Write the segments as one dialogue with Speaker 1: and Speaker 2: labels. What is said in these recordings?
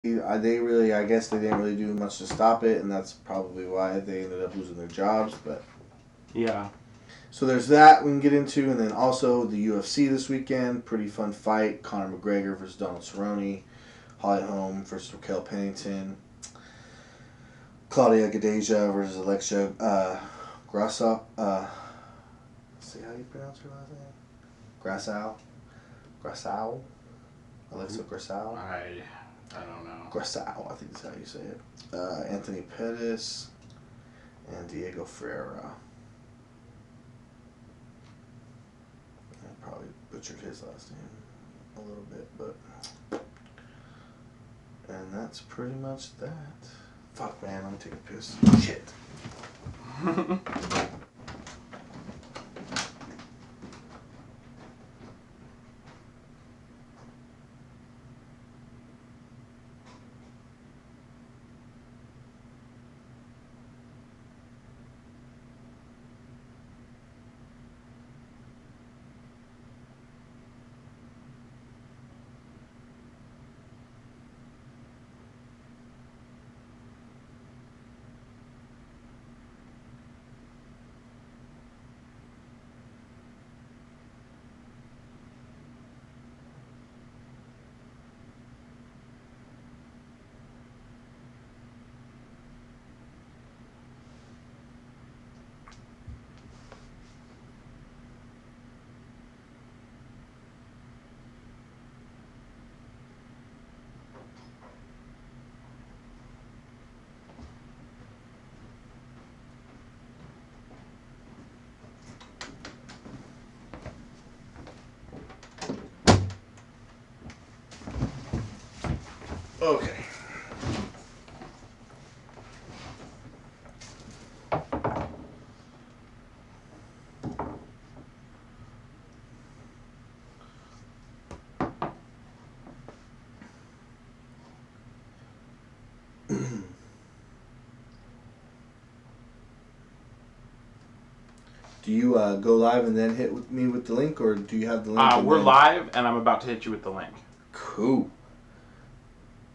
Speaker 1: I guess they didn't really do much to stop it, and that's probably why they ended up losing their jobs. But
Speaker 2: Yeah.
Speaker 1: so there's that we can get into, and then also the UFC this weekend. Pretty fun fight: Conor McGregor versus Donald Cerrone, Holly Holm versus Raquel Pennington, Claudia Gadeja versus Alexia Grasso. See how you pronounce her last name? Grassau. Alexa Grassau.
Speaker 2: I don't know.
Speaker 1: Grassau, I think is how you say it. Anthony Pettis and Diego Ferreira. I probably butchered his last name a little bit, but. And that's pretty much that. Fuck, man, I'm taking a piss. Shit. Okay. Do you go live and then hit me with the link, or do you have the link?
Speaker 2: We're live, and I'm about to hit you with the link.
Speaker 1: Cool.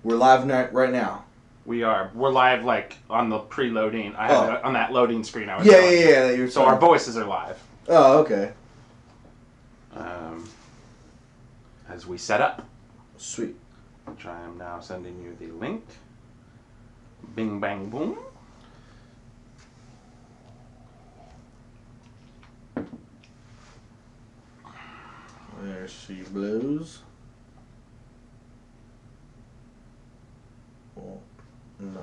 Speaker 1: We're live right now.
Speaker 2: We are. We're live, like, on the preloading. I have it on that loading screen I was
Speaker 1: Yeah.
Speaker 2: So our voices are live.
Speaker 1: Oh, okay.
Speaker 2: As we set up.
Speaker 1: Sweet.
Speaker 2: Which I am now sending you the link. Bing, bang, boom.
Speaker 1: There she blows. Well, no.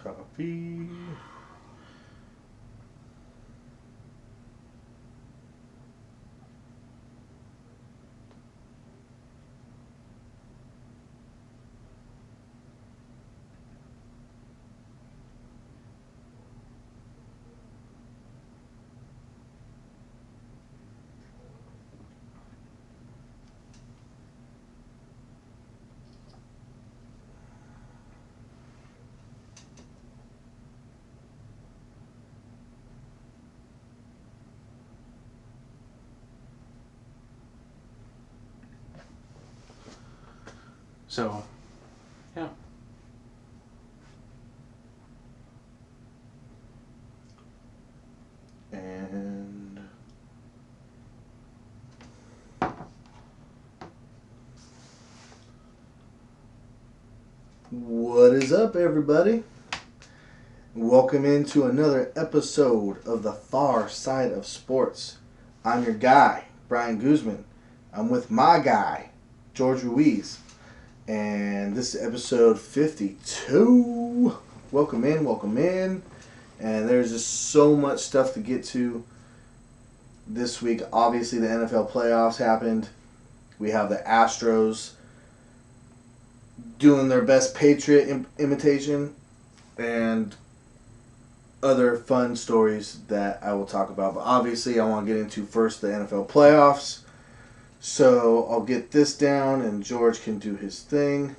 Speaker 1: Copy.
Speaker 2: So, yeah.
Speaker 1: And what is up, everybody? Welcome into another episode of The Far Side of Sports. I'm your guy, Bryant Guzman. I'm with my guy, George Ruiz. And this is episode 52. Welcome in. And there's just so much stuff to get to this week. Obviously, the NFL playoffs happened. We have the Astros doing their best Patriot imitation, and other fun stories that I will talk about. But obviously, I want to get into first the NFL playoffs. So I'll get this down, and George can do his thing.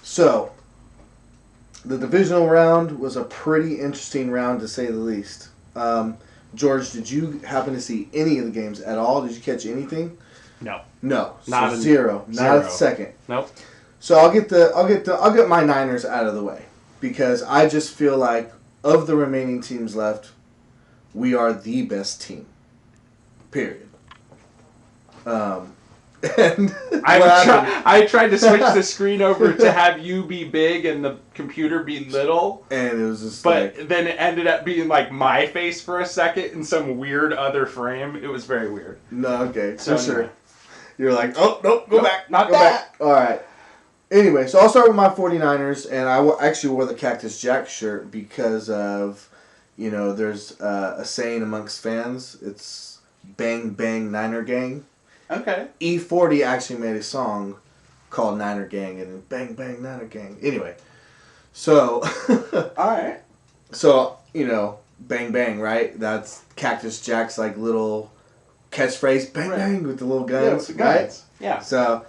Speaker 1: So, the divisional round was a pretty interesting round, to say the least. George, did you happen to see any of the games at all? Did you catch anything?
Speaker 2: No.
Speaker 1: No.
Speaker 2: Not
Speaker 1: So zero. Not
Speaker 2: zero.
Speaker 1: a second.
Speaker 2: Nope.
Speaker 1: So I'll get my Niners out of the way because I just feel like of the remaining teams left, we are the best team. Period. And
Speaker 2: I tried to switch the screen over to have you be big and the computer be little.
Speaker 1: And it was just
Speaker 2: But then it ended up being like my face for a second in some weird other frame. It was very weird.
Speaker 1: No, okay.
Speaker 2: So
Speaker 1: For sure.
Speaker 2: anyway.
Speaker 1: You're like, oh, nope, go back.
Speaker 2: Not
Speaker 1: go
Speaker 2: that.
Speaker 1: back. All right. Anyway, so I'll start with my 49ers, and I actually wore the Cactus Jack shirt because of, there's a saying amongst fans. It's bang, bang, Niner gang.
Speaker 2: Okay.
Speaker 1: E40 actually made a song called Niner Gang, and bang, bang, Niner Gang. Anyway, so.
Speaker 2: All right.
Speaker 1: So, bang, bang, right? That's Cactus Jack's, little catchphrase, bang,
Speaker 2: Right.
Speaker 1: bang, with the little guns,
Speaker 2: Yeah, with the
Speaker 1: right?
Speaker 2: guns. Yeah.
Speaker 1: So,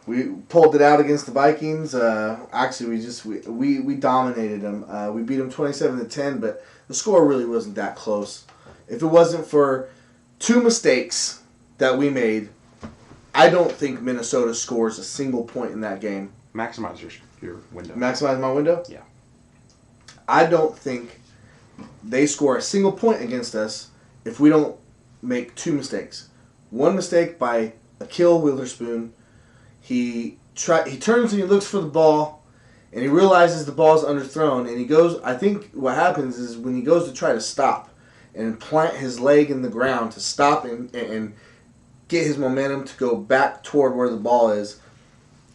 Speaker 1: we pulled it out against the Vikings. Actually, we dominated them. We beat them 27-10, but the score really wasn't that close. If it wasn't for 2 mistakes that we made, I don't think Minnesota scores a single point in that game.
Speaker 2: Maximize your window.
Speaker 1: Maximize my window?
Speaker 2: Yeah.
Speaker 1: I don't think they score a single point against us if we don't make 2 mistakes. One mistake by Akil Witherspoon. He turns and he looks for the ball, and he realizes the ball's underthrown, and he goes. I think what happens is when he goes to try to stop and plant his leg in the ground to stop and get his momentum to go back toward where the ball is,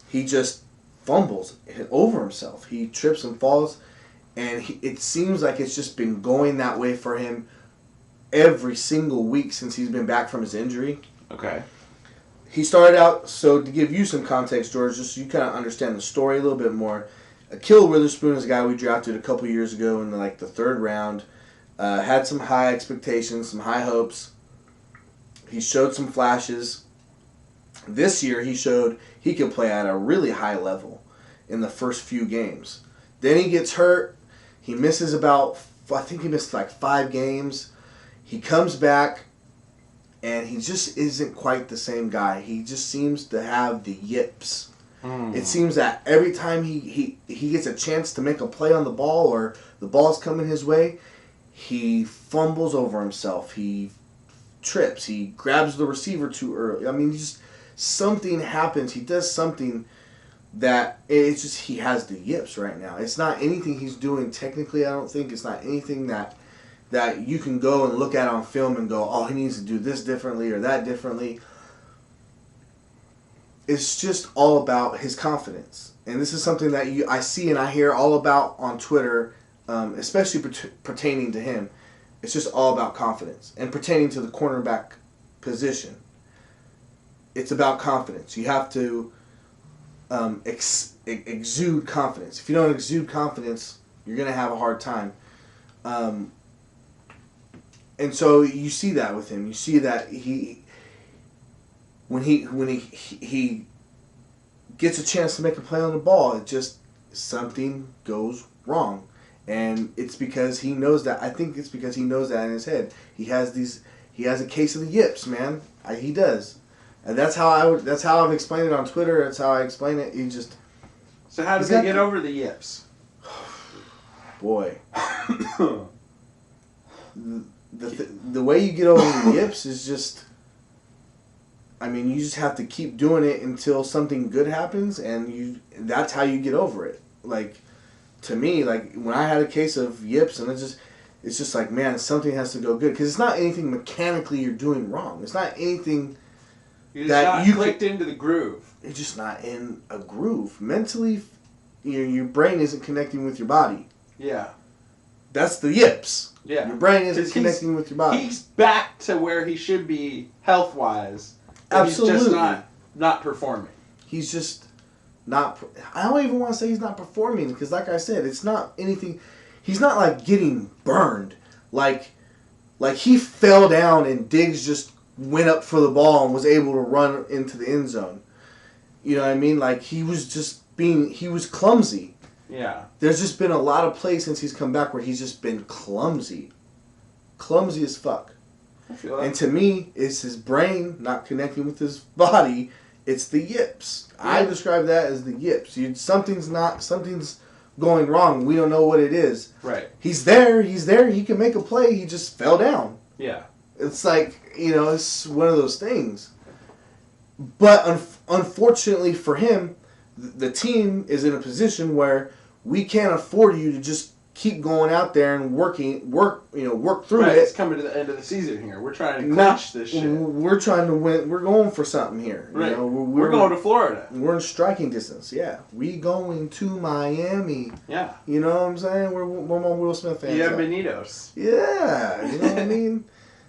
Speaker 1: he just fumbles over himself. He trips and falls, and it seems like it's just been going that way for him every single week since he's been back from his injury.
Speaker 2: Okay.
Speaker 1: He started out, so to give you some context, George, just so you kind of understand the story a little bit more, Akil Witherspoon is a guy we drafted a couple years ago in the 3rd round. Had some high expectations, some high hopes. He showed some flashes. This year, he showed he could play at a really high level in the first few games. Then he gets hurt. He misses I think he missed 5 games. He comes back, and he just isn't quite the same guy. He just seems to have the yips. It seems that every time he gets a chance to make a play on the ball or the ball's coming his way, he fumbles over himself. He trips. He grabs the receiver too early. I mean, just something happens. He does something that it's just he has the yips right now. It's not anything he's doing technically, I don't think. It's not anything that you can go and look at on film and go, oh, he needs to do this differently or that differently. It's just all about his confidence. And this is something that I see and I hear all about on Twitter, especially pertaining to him. It's just all about confidence. And pertaining to the cornerback position, it's about confidence. You have to exude confidence. If you don't exude confidence, you're going to have a hard time. And so you see that with him. You see that when he gets a chance to make a play on the ball, it just something goes wrong, and it's because he knows that. I think it's because he knows that in his head. He has a case of the yips, man. He does, and that's how I've explained it on Twitter. That's how I explain it.
Speaker 2: So how does he get over the yips?
Speaker 1: Boy. The way you get over the yips is just, I mean, you just have to keep doing it until something good happens, and that's how you get over it. To me, when I had a case of yips, and it's just like, man, something has to go good, because it's not anything mechanically you're doing wrong. It's not anything
Speaker 2: You're just
Speaker 1: that
Speaker 2: not clicked into the groove.
Speaker 1: You're just not in a groove. Mentally, your brain isn't connecting with your body.
Speaker 2: Yeah.
Speaker 1: That's the yips.
Speaker 2: Yeah.
Speaker 1: Your brain isn't connecting with your body.
Speaker 2: He's back to where he should be health-wise.
Speaker 1: Absolutely.
Speaker 2: He's just not performing.
Speaker 1: He's just not... I don't even want to say he's not performing, because like I said, it's not anything... He's not, getting burned. He fell down and Diggs just went up for the ball and was able to run into the end zone. You know what I mean? He was clumsy.
Speaker 2: Yeah.
Speaker 1: There's just been a lot of plays since he's come back where he's just been clumsy. clumsy as fuck.
Speaker 2: I feel that.
Speaker 1: And to me, it's his brain not connecting with his body. It's the yips. Yeah. I describe that as the yips. Something's going wrong. We don't know what it is.
Speaker 2: Right.
Speaker 1: He's there. He can make a play. He just fell down.
Speaker 2: Yeah.
Speaker 1: It's like, it's one of those things. But unfortunately for him, the team is in a position where we can't afford you to just keep going out there and work through it.
Speaker 2: It's coming to the end of the season here. We're trying to clinch this shit.
Speaker 1: We're trying to win. We're going for something here.
Speaker 2: Right. We're going to Florida.
Speaker 1: We're in striking distance. Yeah. We going to Miami.
Speaker 2: Yeah.
Speaker 1: You know what I'm saying? We're more Will Smith fans.
Speaker 2: Bienvenidos.
Speaker 1: Yeah. You know what I mean?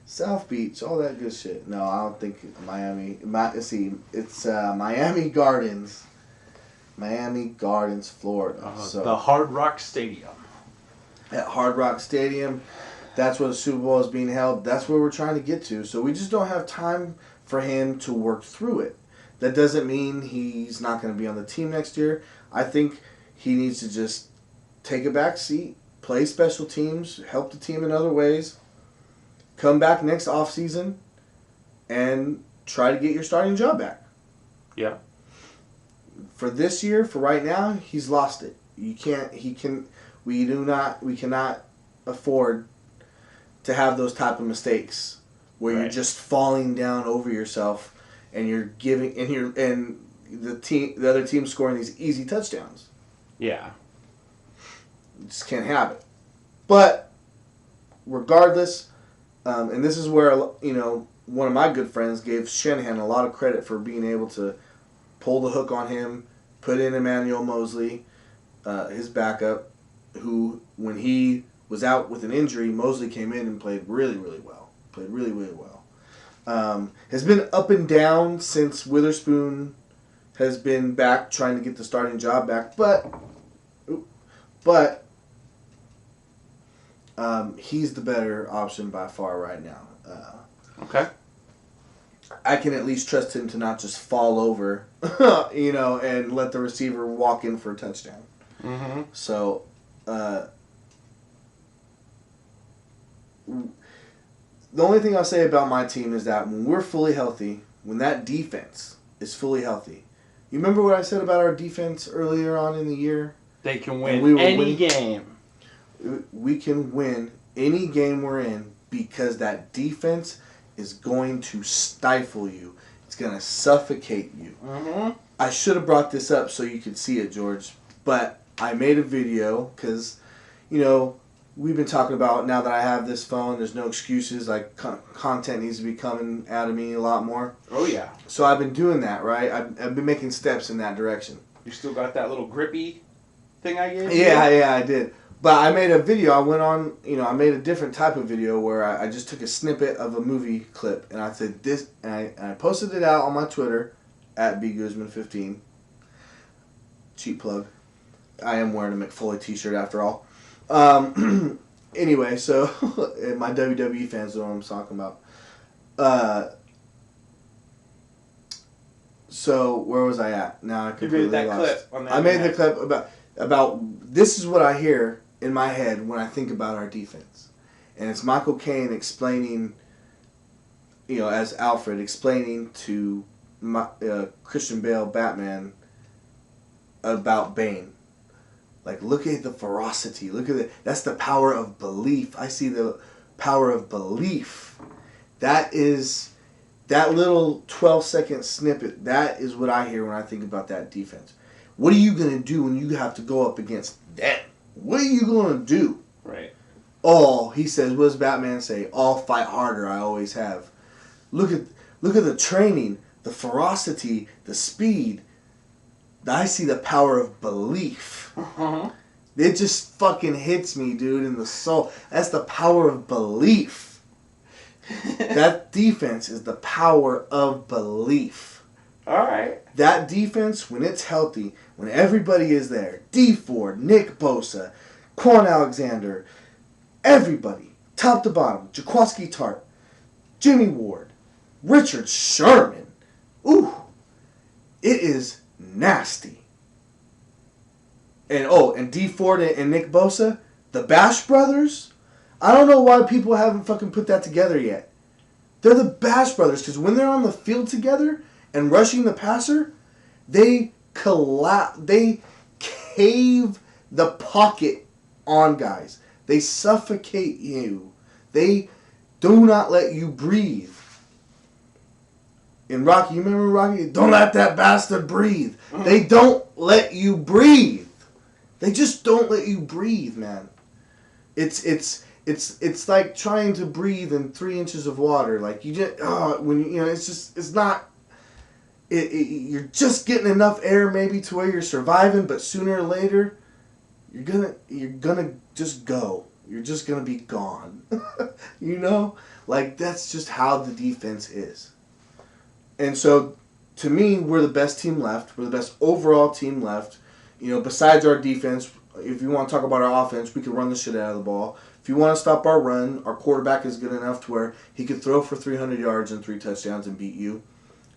Speaker 1: South Beach, all that good shit. No, I don't think Miami. It's Miami Gardens. Miami Gardens, Florida. So
Speaker 2: the Hard Rock Stadium.
Speaker 1: At Hard Rock Stadium, that's where the Super Bowl is being held. That's where we're trying to get to. So we just don't have time for him to work through it. That doesn't mean he's not going to be on the team next year. I think he needs to just take a back seat, play special teams, help the team in other ways, come back next offseason, and try to get your starting job back.
Speaker 2: Yeah.
Speaker 1: For this year, for right now, he's lost it. We cannot afford to have those type of mistakes where you're just falling down over yourself and the other team scoring these easy touchdowns.
Speaker 2: Yeah.
Speaker 1: You just can't have it. But regardless, and this is where one of my good friends gave Shanahan a lot of credit for being able to pull the hook on him, put in Emmanuel Mosley, his backup, who, when he was out with an injury, Mosley came in and played really, really well. Has been up and down since Witherspoon has been back trying to get the starting job back, but he's the better option by far right now.
Speaker 2: Okay.
Speaker 1: I can at least trust him to not just fall over, and let the receiver walk in for a touchdown.
Speaker 2: Mm-hmm.
Speaker 1: So, the only thing I'll say about my team is that when we're fully healthy, when that defense is fully healthy, you remember what I said about our defense earlier on in the year?
Speaker 2: They can win any game.
Speaker 1: We can win any game we're in because that defense is going to stifle you. It's going to suffocate you.
Speaker 2: Mm-hmm.
Speaker 1: I should have brought this up so you could see it, George, but I made a video because, we've been talking about now that I have this phone, there's no excuses. Like, content needs to be coming out of me a lot more.
Speaker 2: Oh, yeah.
Speaker 1: So I've been doing that, right? I've been making steps in that direction.
Speaker 2: You still got that little grippy thing I gave you?
Speaker 1: Yeah, I did. But I made a video. I went on, I made a different type of video where I just took a snippet of a movie clip and I said this, and I posted it out on my Twitter at @bguzman15. Cheap plug. I am wearing a McFoley t-shirt after all. Anyway, so my WWE fans know what I'm talking about. So where was I at? Now I completely
Speaker 2: lost. You made that
Speaker 1: lost.
Speaker 2: clip on that.
Speaker 1: I made the clip about this is what I hear in my head when I think about our defense, and it's Michael Caine explaining, as Alfred explaining to Christian Bale, Batman, about Bane. Like, look at the ferocity. Look at it. That's the power of belief. I see the power of belief. That is that little 12-second snippet. That is what I hear when I think about that defense. What are you going to do when you have to go up against them? What are you going to do?
Speaker 2: Right.
Speaker 1: He says, what does Batman say? I'll fight harder. I always have. Look at the training, the ferocity, the speed. I see the power of belief.
Speaker 2: Uh-huh.
Speaker 1: It just fucking hits me, dude, in the soul. That's the power of belief. That defense is the power of belief.
Speaker 2: All right.
Speaker 1: That defense, when it's healthy, when everybody is there, D Ford, Nick Bosa, Quan Alexander, everybody, top to bottom, Jaquiski Tartt, Jimmy Ward, Richard Sherman. Ooh, it is nasty. And D Ford and Nick Bosa, the Bash Brothers, I don't know why people haven't fucking put that together yet. They're the Bash Brothers because when they're on the field together and rushing the passer, they they cave the pocket on guys. They suffocate you. They do not let you breathe. In Rocky, you remember Rocky? Don't let that bastard breathe. Mm-hmm. They don't let you breathe. They just don't let you breathe, man. It's like trying to breathe in 3 inches of water. Like you just it's not. You're just getting enough air maybe to where you're surviving, but sooner or later, you're gonna just go. You're just gonna be gone. Like that's just how the defense is. And so, to me, we're the best team left. We're the best overall team left. Besides our defense, if you want to talk about our offense, we can run the shit out of the ball. If you want to stop our run, our quarterback is good enough to where he could throw for 300 yards and 3 touchdowns and beat you.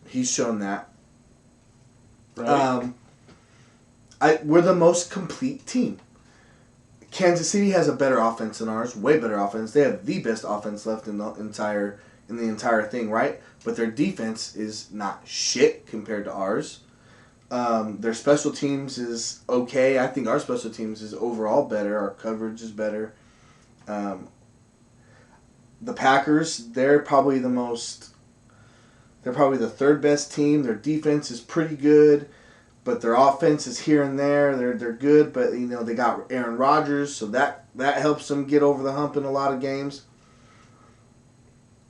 Speaker 1: He's shown that.
Speaker 2: Right.
Speaker 1: We're the most complete team. Kansas City has a better offense than ours, way better offense. They have the best offense left in the entire thing, right? But their defense is not shit compared to ours. Their special teams is okay. I think our special teams is overall better. Our coverage is better. The Packers, they're probably the third best team. Their defense is pretty good, but their offense is here and there. They're good, but they got Aaron Rodgers, so that helps them get over the hump in a lot of games.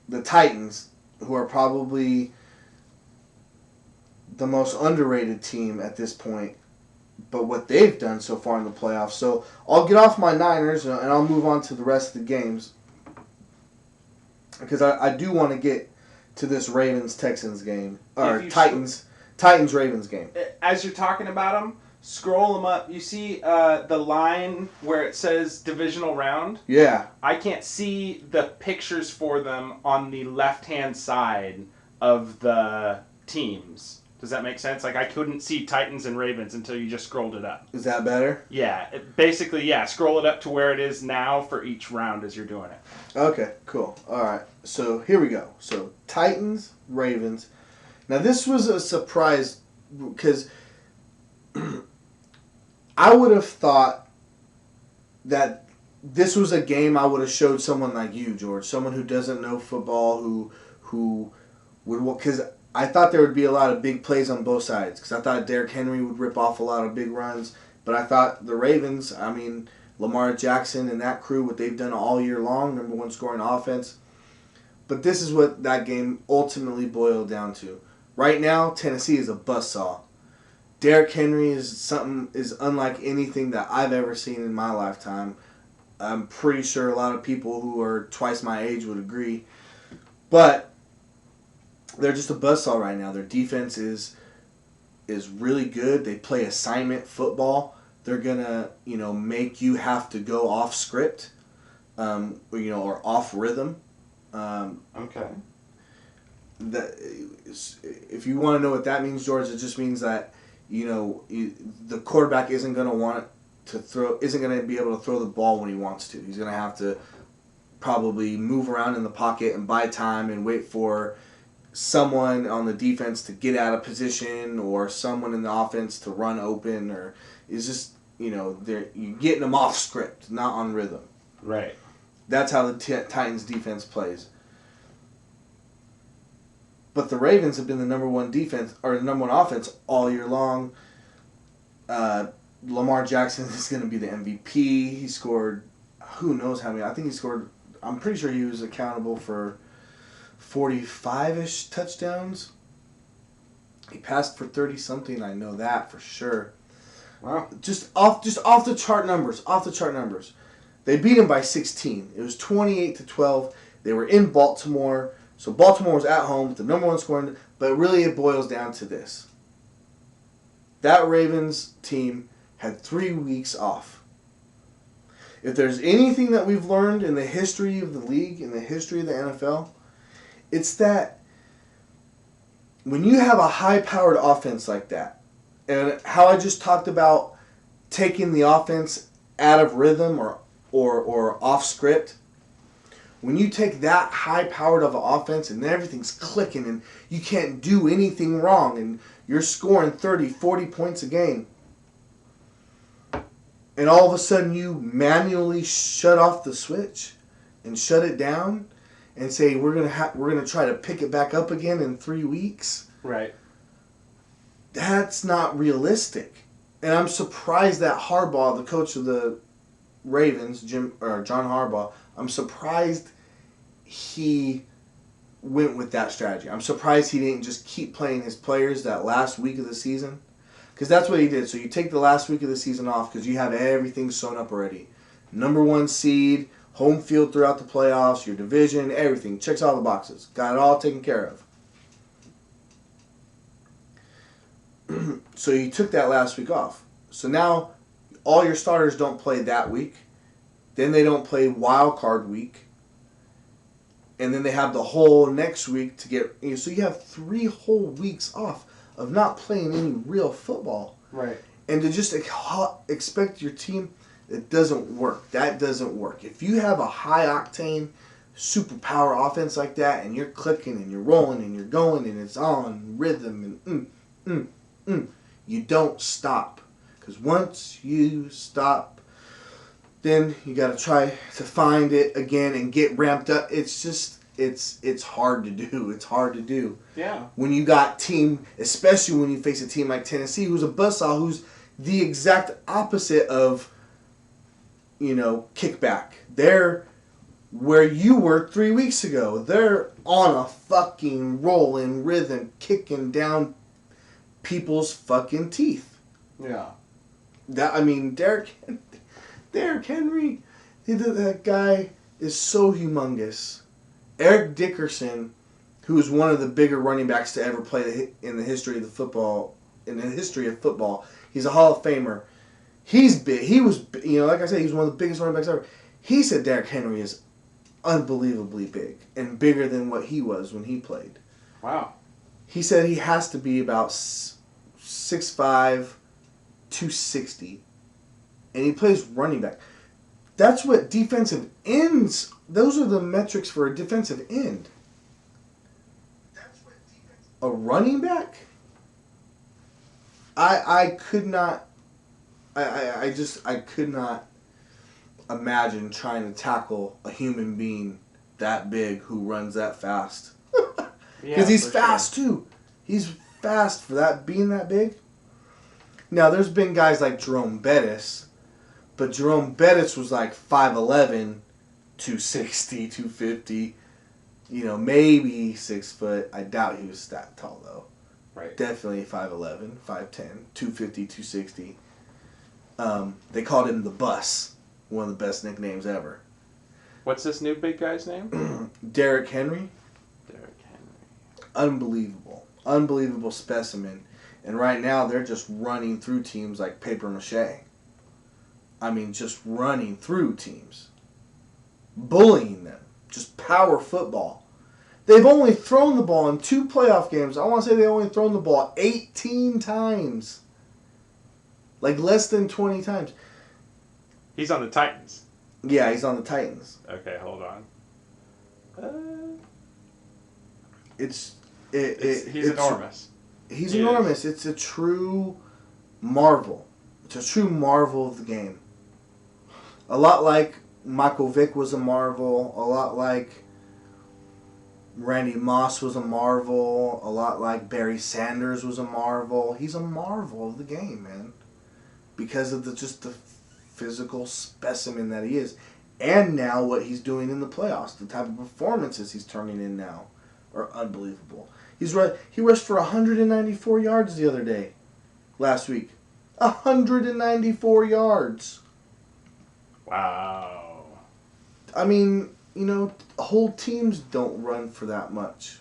Speaker 1: The Titans, who are probably the most underrated team at this point, but what they've done so far in the playoffs. So I'll get off my Niners and I'll move on to the rest of the games because I do want to get to this Ravens-Texans game, or Titans-Ravens game.
Speaker 2: As you're talking about them, scroll them up. You see the line where it says divisional round?
Speaker 1: Yeah.
Speaker 2: I can't see the pictures for them on the left-hand side of the teams. Does that make sense? Like, I couldn't see Titans and Ravens until you just scrolled it up.
Speaker 1: Is that better?
Speaker 2: Yeah. Basically, scroll it up to where it is now for each round as you're doing it.
Speaker 1: Okay, cool. All right. So, here we go. So, Titans, Ravens. Now, this was a surprise because I would have thought that this was a game I would have showed someone like you, George, someone who doesn't know football, who would, because I thought there would be a lot of big plays on both sides, because I thought Derrick Henry would rip off a lot of big runs, but I thought the Ravens, Lamar Jackson and that crew, what they've done all year long, number one scoring offense. But this is what that game ultimately boiled down to. Right now, Tennessee is a buzzsaw. Derrick Henry is unlike anything that I've ever seen in my lifetime. I'm pretty sure a lot of people who are twice my age would agree. But they're just a buzzsaw right now. Their defense is really good. They play assignment football. They're gonna, make you have to go off script, or off rhythm.
Speaker 2: Okay.
Speaker 1: If you want to know what that means, George, it just means that the quarterback isn't going to be able to throw the ball when he wants to. He's going to have to probably move around in the pocket and buy time and wait for someone on the defense to get out of position or someone in the offense to run open, or it's just you're getting them off script, not on rhythm.
Speaker 2: Right.
Speaker 1: That's how the Titans defense plays. But the Ravens have been the number one defense or the number one offense all year long. Lamar Jackson is going to be the MVP. He scored, who knows how many. I think he scored, I'm pretty sure he was accountable for 45-ish touchdowns. He passed for 30-something. I know that for sure.
Speaker 2: Wow.
Speaker 1: Just off the chart numbers. Off the chart numbers. They beat him by 16. It was 28-12. They were in Baltimore. So Baltimore was at home with the number one scoring, but really it boils down to this. That Ravens team had 3 weeks off. If there's anything that we've learned in the history of the league, in the history of the NFL, it's that when you have a high-powered offense like that, and how I just talked about taking the offense out of rhythm or off script, When you take that high-powered of an offense and everything's clicking and you can't do anything wrong and you're scoring 30, 40 points a game, and all of a sudden you manually shut off the switch and shut it down and say we're gonna try to pick it back up again in 3 weeks.
Speaker 2: Right.
Speaker 1: That's not realistic. And I'm surprised that Harbaugh, the coach of the Ravens, John Harbaugh, I'm surprised he went with that strategy. I'm surprised he didn't just keep playing his players that last week of the season. Because that's what he did. So you take the last week of the season off because you have everything sewn up already. Number 1 seed, home field throughout the playoffs, your division, everything. Checks all the boxes. Got it all taken care of. So you took that last week off. So now all your starters don't play that week. Then they don't play wild card week. And then they have the whole next week to get... So you have 3 whole weeks off of not playing any real football.
Speaker 2: Right.
Speaker 1: And to just expect your team... It doesn't work. That doesn't work. If you have a high-octane, superpower offense like that, and you're clicking and you're rolling and you're going and it's on rhythm and you don't stop. Because once you stop, then you got to try to find it again and get ramped up. It's just, it's hard to do. It's hard to do.
Speaker 2: Yeah.
Speaker 1: When you got team, especially when you face a team like Tennessee, who's a buzzsaw, who's the exact opposite of, kickback. They're where you were 3 weeks ago. They're on a fucking rolling rhythm, kicking down people's fucking teeth.
Speaker 2: Yeah.
Speaker 1: Derrick Henry, that guy is so humongous. Eric Dickerson, who is one of the bigger running backs to ever play in the history of football, he's a Hall of Famer. He's big. He was, like I said, he's one of the biggest running backs ever. He said Derrick Henry is unbelievably big and bigger than what he was when he played.
Speaker 2: Wow.
Speaker 1: He said he has to be about 6'5", 260, and he plays running back. That's what defensive ends, those are the metrics for a defensive end. A running back? I could not, I could not imagine trying to tackle a human being that big who runs that fast. Because he's fast too. He's fast for that being that big. Now there's been guys like Jerome Bettis, but Jerome Bettis was like 5'11", 260, 250. Maybe 6 foot. I doubt he was that tall though.
Speaker 2: Right.
Speaker 1: Definitely 5'11", 5'10", 250, 260. They called him the Bus. One of the best nicknames ever.
Speaker 2: What's this new big guy's name?
Speaker 1: Derrick Henry.
Speaker 2: Derrick Henry.
Speaker 1: Unbelievable specimen. And right now they're just running through teams like paper mache. Just running through teams. Bullying them. Just power football. They've only thrown the ball in 2 playoff games. I want to say they've only thrown the ball 18 times. Like less than 20 times.
Speaker 2: He's on the Titans.
Speaker 1: Yeah, he's on the Titans.
Speaker 2: Okay, hold on.
Speaker 1: He's
Speaker 2: enormous.
Speaker 1: He's enormous. It's a true marvel. It's a true marvel of the game. A lot like Michael Vick was a marvel. A lot like Randy Moss was a marvel. A lot like Barry Sanders was a marvel. He's a marvel of the game, man. Because of the physical specimen that he is. And now what he's doing in the playoffs. The type of performances he's turning in now are unbelievable. He rushed for 194 yards the other day. Last week. 194 yards.
Speaker 2: Wow.
Speaker 1: Whole teams don't run for that much.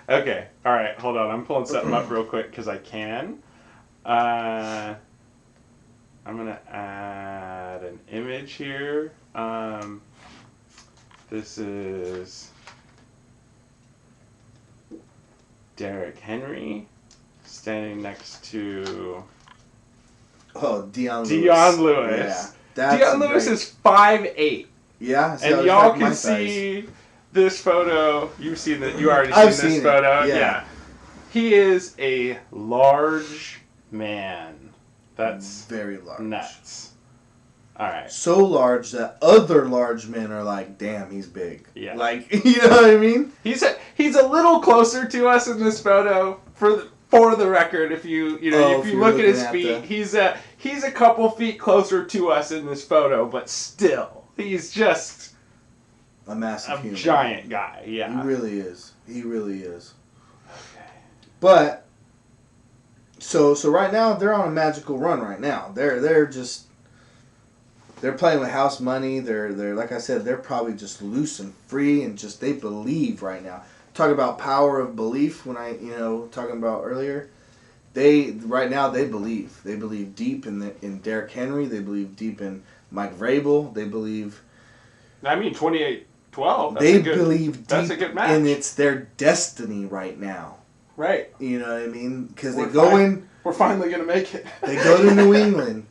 Speaker 2: Okay. All right. Hold on. I'm pulling something up real quick because I can. I'm going to add an image here. This is Derrick Henry standing next to
Speaker 1: Deion Lewis.
Speaker 2: Deion Lewis.
Speaker 1: That's
Speaker 2: Dion Lewis
Speaker 1: great.
Speaker 2: is 5'8".
Speaker 1: Yeah, so
Speaker 2: And
Speaker 1: it's
Speaker 2: y'all
Speaker 1: like my
Speaker 2: can
Speaker 1: size.
Speaker 2: see this photo. You've seen that. You already
Speaker 1: I've
Speaker 2: seen this
Speaker 1: seen it,
Speaker 2: photo.
Speaker 1: yeah.
Speaker 2: He is a large man. That's
Speaker 1: very large.
Speaker 2: nuts. All right.
Speaker 1: So large that other large men are like, damn, he's big.
Speaker 2: Yeah.
Speaker 1: Like, you know what I mean?
Speaker 2: He's a little closer to us in this photo. For the record, if you look at his feet, he's a couple feet closer to us in this photo, but still, he's just
Speaker 1: a massive human.
Speaker 2: Giant guy. Yeah.
Speaker 1: He really is. He really is.
Speaker 2: Okay.
Speaker 1: But so right now they're on a magical run right now. They're playing with house money. They're like I said, they're probably just loose and free and just they believe right now. Talk about power of belief when talking about earlier. Right now they believe. They believe deep in Derrick Henry. They believe deep in Mike Vrabel. They believe.
Speaker 2: I mean, 28-12.
Speaker 1: They believe deep
Speaker 2: that's a good match.
Speaker 1: and it's their destiny right now.
Speaker 2: Right.
Speaker 1: You know what I mean? Because
Speaker 2: we're finally gonna make it.
Speaker 1: They go to New England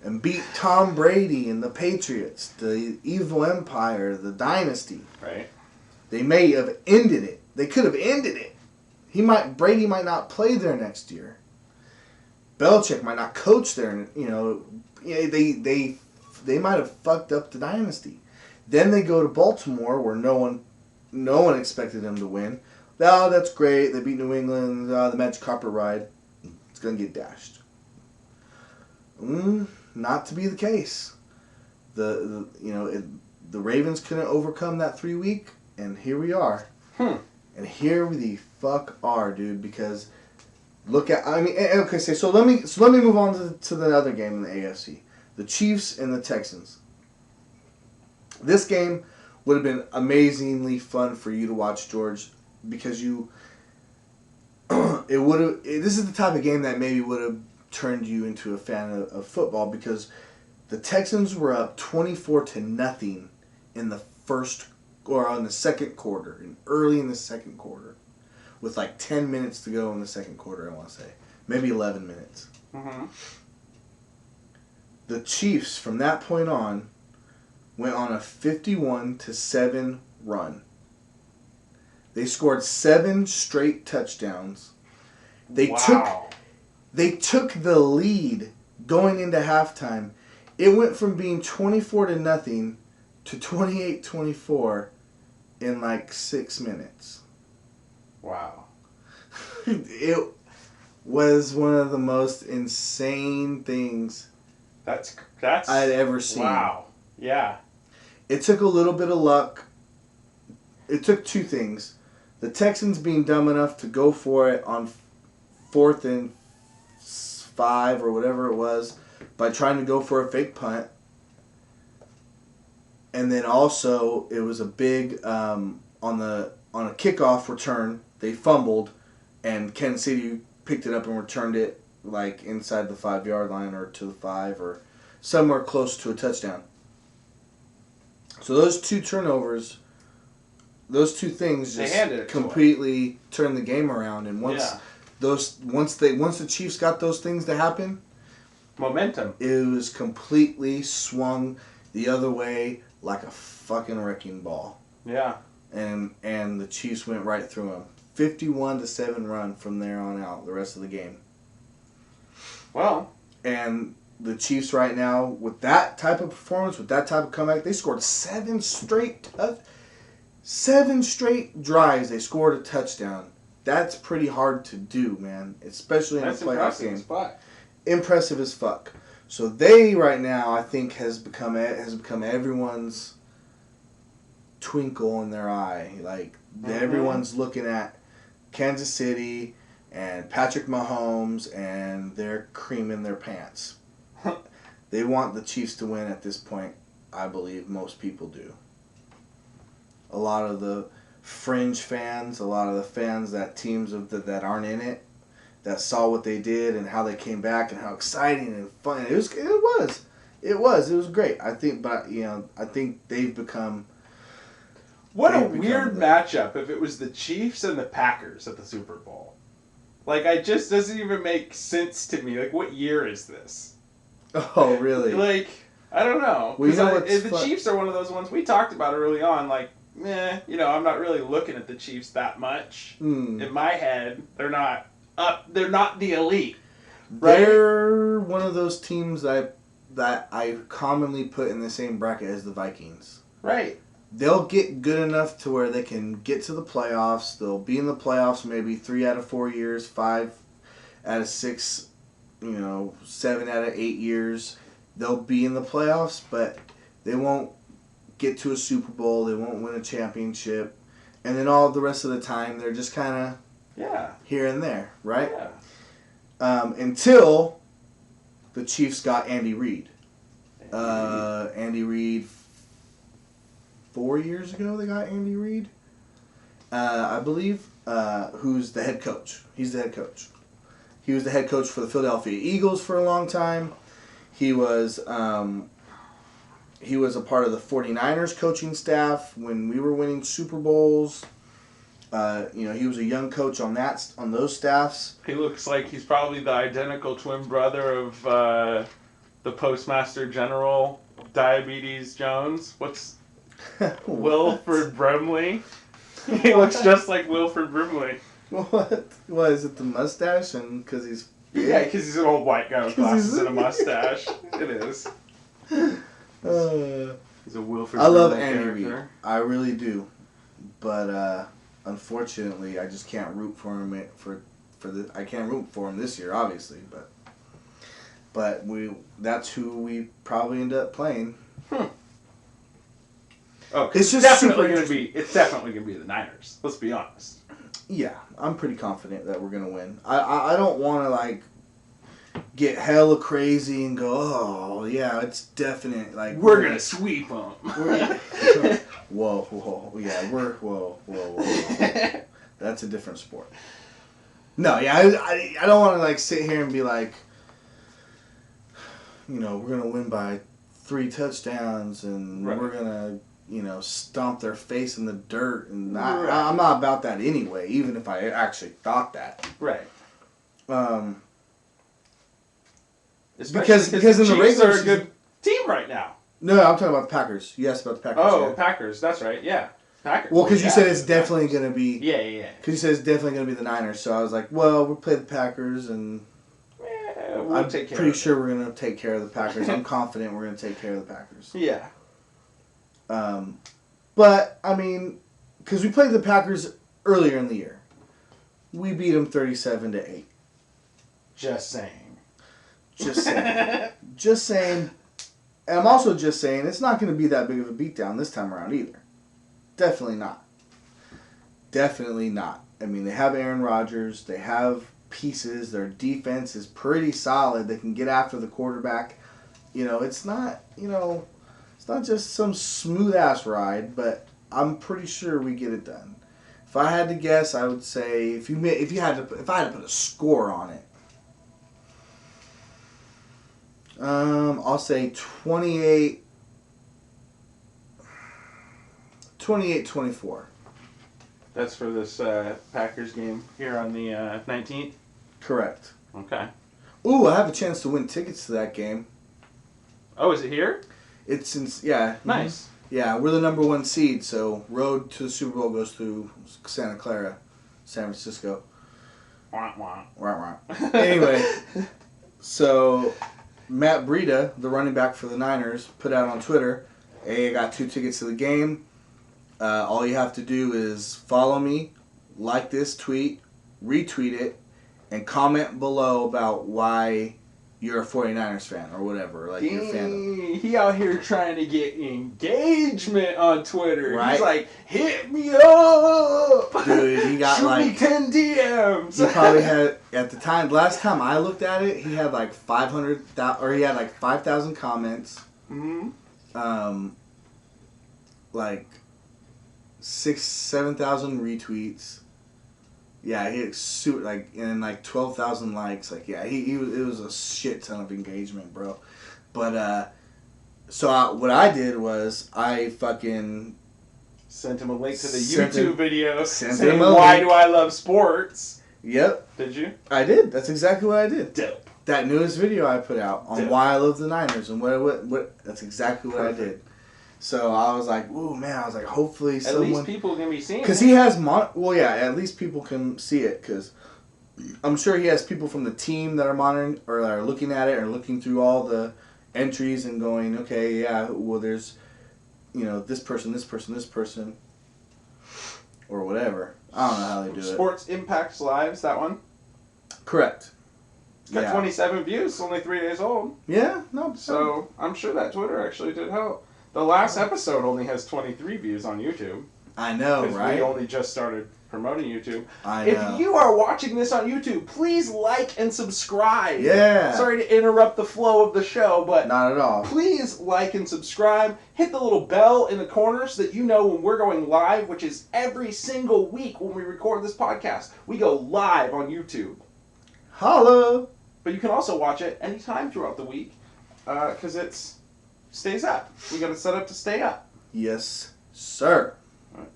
Speaker 1: and beat Tom Brady and the Patriots, the evil empire, the dynasty.
Speaker 2: Right.
Speaker 1: They may have ended it. They could have ended it. Brady might not play there next year. Belichick might not coach there. They might have fucked up the dynasty. Then they go to Baltimore, where no one expected them to win. Oh, that's great. They beat New England. The magic carpet ride. It's gonna get dashed. Not to be the case. The Ravens couldn't overcome that 3 week, and here we are. And here we the fuck are, dude. Because so let me move on to the other game in the AFC, the Chiefs and the Texans. This game would have been amazingly fun for you to watch, George, because this is the type of game that maybe would have turned you into a fan of football, because the Texans were up 24-0 in the first or on the second quarter, and early in the second quarter, with like 10 minutes to go in the second quarter. I want to say maybe 11 minutes.
Speaker 2: Mm-hmm.
Speaker 1: The Chiefs from that point on went on a 51-7 run. They scored 7 straight touchdowns. They took the lead going into halftime. It went from being 24-0 to 28-24 in like 6 minutes.
Speaker 2: Wow.
Speaker 1: It was one of the most insane things
Speaker 2: that's
Speaker 1: I'd ever seen.
Speaker 2: Wow. Yeah.
Speaker 1: It took a little bit of luck. It took 2 things. The Texans being dumb enough to go for it on 4th and 5 or whatever it was by trying to go for a fake punt. And then also it was a big on a kickoff return. They fumbled, and Kansas City picked it up and returned it like inside the 5-yard line or to the 5 or somewhere close to a touchdown. So those 2 turnovers, those 2 things just completely turned the game around. And once the Chiefs got those things to happen,
Speaker 2: momentum.
Speaker 1: It was completely swung the other way like a fucking wrecking ball.
Speaker 2: Yeah.
Speaker 1: And the Chiefs went right through them. 51-7 run from there on out. The rest of the game.
Speaker 2: Well.
Speaker 1: And the Chiefs right now, with that type of performance, with that type of comeback, they scored 7 straight drives. They scored a touchdown. That's pretty hard to do, man. Especially in a playoff game. Impressive as fuck. So they right now, I think, has become everyone's twinkle in their eye. Like everyone's looking at Kansas City and Patrick Mahomes, and they're creaming their pants. They want the Chiefs to win at this point. I believe most people do. A lot of the fringe fans, a lot of the fans that that aren't in it, that saw what they did and how they came back and how exciting and fun it was great. I think they've become.
Speaker 2: What a weird matchup if it was the Chiefs and the Packers at the Super Bowl. Like, it just doesn't even make sense to me. Like, what year is this?
Speaker 1: Oh, really?
Speaker 2: Like, I don't know.
Speaker 1: Well, you know
Speaker 2: the Chiefs are one of those ones we talked about early on. Like, I'm not really looking at the Chiefs that much. In my head, they're not up. They're not the elite. Right?
Speaker 1: They're one of those teams that I commonly put in the same bracket as the Vikings.
Speaker 2: Right.
Speaker 1: They'll get good enough to where they can get to the playoffs. They'll be in the playoffs maybe 3 out of 4 years, 5 out of 6, 7 out of 8 years. They'll be in the playoffs, but they won't get to a Super Bowl. They won't win a championship. And then all the rest of the time, they're just kind of here and there, right?
Speaker 2: Yeah.
Speaker 1: Until the Chiefs got Andy Reid. Andy Reid, 4 years ago they got Andy Reid, I believe, who's the head coach. He's the head coach. He was the head coach for the Philadelphia Eagles for a long time. He was a part of the 49ers coaching staff when we were winning Super Bowls. He was a young coach on those staffs.
Speaker 2: He looks like he's probably the identical twin brother of the Postmaster General Diabetes Jones. What's Wilford Brimley? He looks just like Wilford Brimley.
Speaker 1: What? What is it? The mustache and because he's
Speaker 2: because he's an old white guy with glasses and a mustache. It is. He's a Wilford.
Speaker 1: I love
Speaker 2: Brimley
Speaker 1: Andy
Speaker 2: character.
Speaker 1: Reid. I really do, but unfortunately, I just can't root for him I can't root for him this year, obviously, but that's who we probably end up playing.
Speaker 2: Oh, it's definitely going to be the Niners. Let's be honest.
Speaker 1: Yeah, I'm pretty confident that we're going to win. I don't want to get hella crazy and go, oh yeah, it's definite.
Speaker 2: We're going to sweep them.
Speaker 1: Whoa, yeah, whoa. That's a different sport. No, yeah, I don't want to sit here and be like, we're going to win by 3 touchdowns and we're going to, stomp their face in the dirt. And I'm not about that anyway, even if I actually thought that.
Speaker 2: Right.
Speaker 1: Because in the regular
Speaker 2: are a good team right now.
Speaker 1: No, I'm talking about the Packers. You asked about the Packers.
Speaker 2: Oh, yeah. Packers. That's right. Yeah. Packers.
Speaker 1: Well, because you said it's definitely going to be...
Speaker 2: Yeah.
Speaker 1: Because you said it's definitely going to be the Niners. So I was like, well, we'll play the Packers, and I'm pretty sure we're going to take care of the Packers. I'm confident we're going to take care of the Packers.
Speaker 2: Yeah.
Speaker 1: But, I mean, because we played the Packers earlier in the year. We beat them 37-8.
Speaker 2: Just saying.
Speaker 1: Just saying. And I'm also just saying it's not going to be that big of a beatdown this time around either. Definitely not. I mean, they have Aaron Rodgers. They have pieces. Their defense is pretty solid. They can get after the quarterback. It's not, it's not just some smooth-ass ride, but I'm pretty sure we get it done. If I had to guess, I would say if I had to put a score on it, I'll say 28-24.
Speaker 2: That's for this Packers game here on the 19th?
Speaker 1: Correct.
Speaker 2: Okay.
Speaker 1: Ooh, I have a chance to win tickets to that game.
Speaker 2: Oh, is it here?
Speaker 1: It's yeah.
Speaker 2: Nice.
Speaker 1: Yeah, we're the number 1 seed, so road to the Super Bowl goes through Santa Clara, San Francisco.
Speaker 2: Wah, wah.
Speaker 1: Wah, wah. Anyway, so Matt Breida, the running back for the Niners, put out on Twitter, hey, I got 2 tickets to the game. All you have to do is follow me, like this tweet, retweet it, and comment below about why you're a 49ers fan or whatever, your fandom.
Speaker 2: He out here trying to get engagement on Twitter.
Speaker 1: Right?
Speaker 2: He's like, hit me up!
Speaker 1: Dude, he got
Speaker 2: Shoot me 10 DMs!
Speaker 1: He probably had, at the time, last time I looked at it, he had 500,000, or he had 5,000 comments.
Speaker 2: Mm-hmm.
Speaker 1: 7,000 retweets. Yeah, he had and 12,000 likes. It was a shit ton of engagement, bro. But what I did was I fucking
Speaker 2: sent him a link to the YouTube video
Speaker 1: saying
Speaker 2: why do I love sports.
Speaker 1: Yep.
Speaker 2: Did you?
Speaker 1: I did. That's exactly what I did.
Speaker 2: Dope.
Speaker 1: That newest video I put out on why I love the Niners and what that's exactly what I did. So I was like, ooh, man, I was like, hopefully someone...
Speaker 2: At least people can be seeing it.
Speaker 1: Because he has... Well, yeah, at least people can see it, because I'm sure he has people from the team that are monitoring, or that are looking at it, or looking through all the entries and going, okay, yeah, well, there's, this person, or whatever. I don't know how they do it.
Speaker 2: Sports Impacts Lives, that one?
Speaker 1: Correct.
Speaker 2: It's got 27 views, only 3 days old.
Speaker 1: Yeah, no.
Speaker 2: So I'm sure that Twitter actually did help. The last episode only has 23 views on YouTube.
Speaker 1: I know, right?
Speaker 2: We only just started promoting YouTube.
Speaker 1: I know.
Speaker 2: If you are watching this on YouTube, please like and subscribe.
Speaker 1: Yeah.
Speaker 2: Sorry to interrupt the flow of the show, but
Speaker 1: not at all.
Speaker 2: Please like and subscribe. Hit the little bell in the corner so that you know when we're going live, which is every single week when we record this podcast. We go live on YouTube.
Speaker 1: Holla!
Speaker 2: But you can also watch it anytime throughout the week because it's stays up. We got it set up to stay up.
Speaker 1: Yes, sir.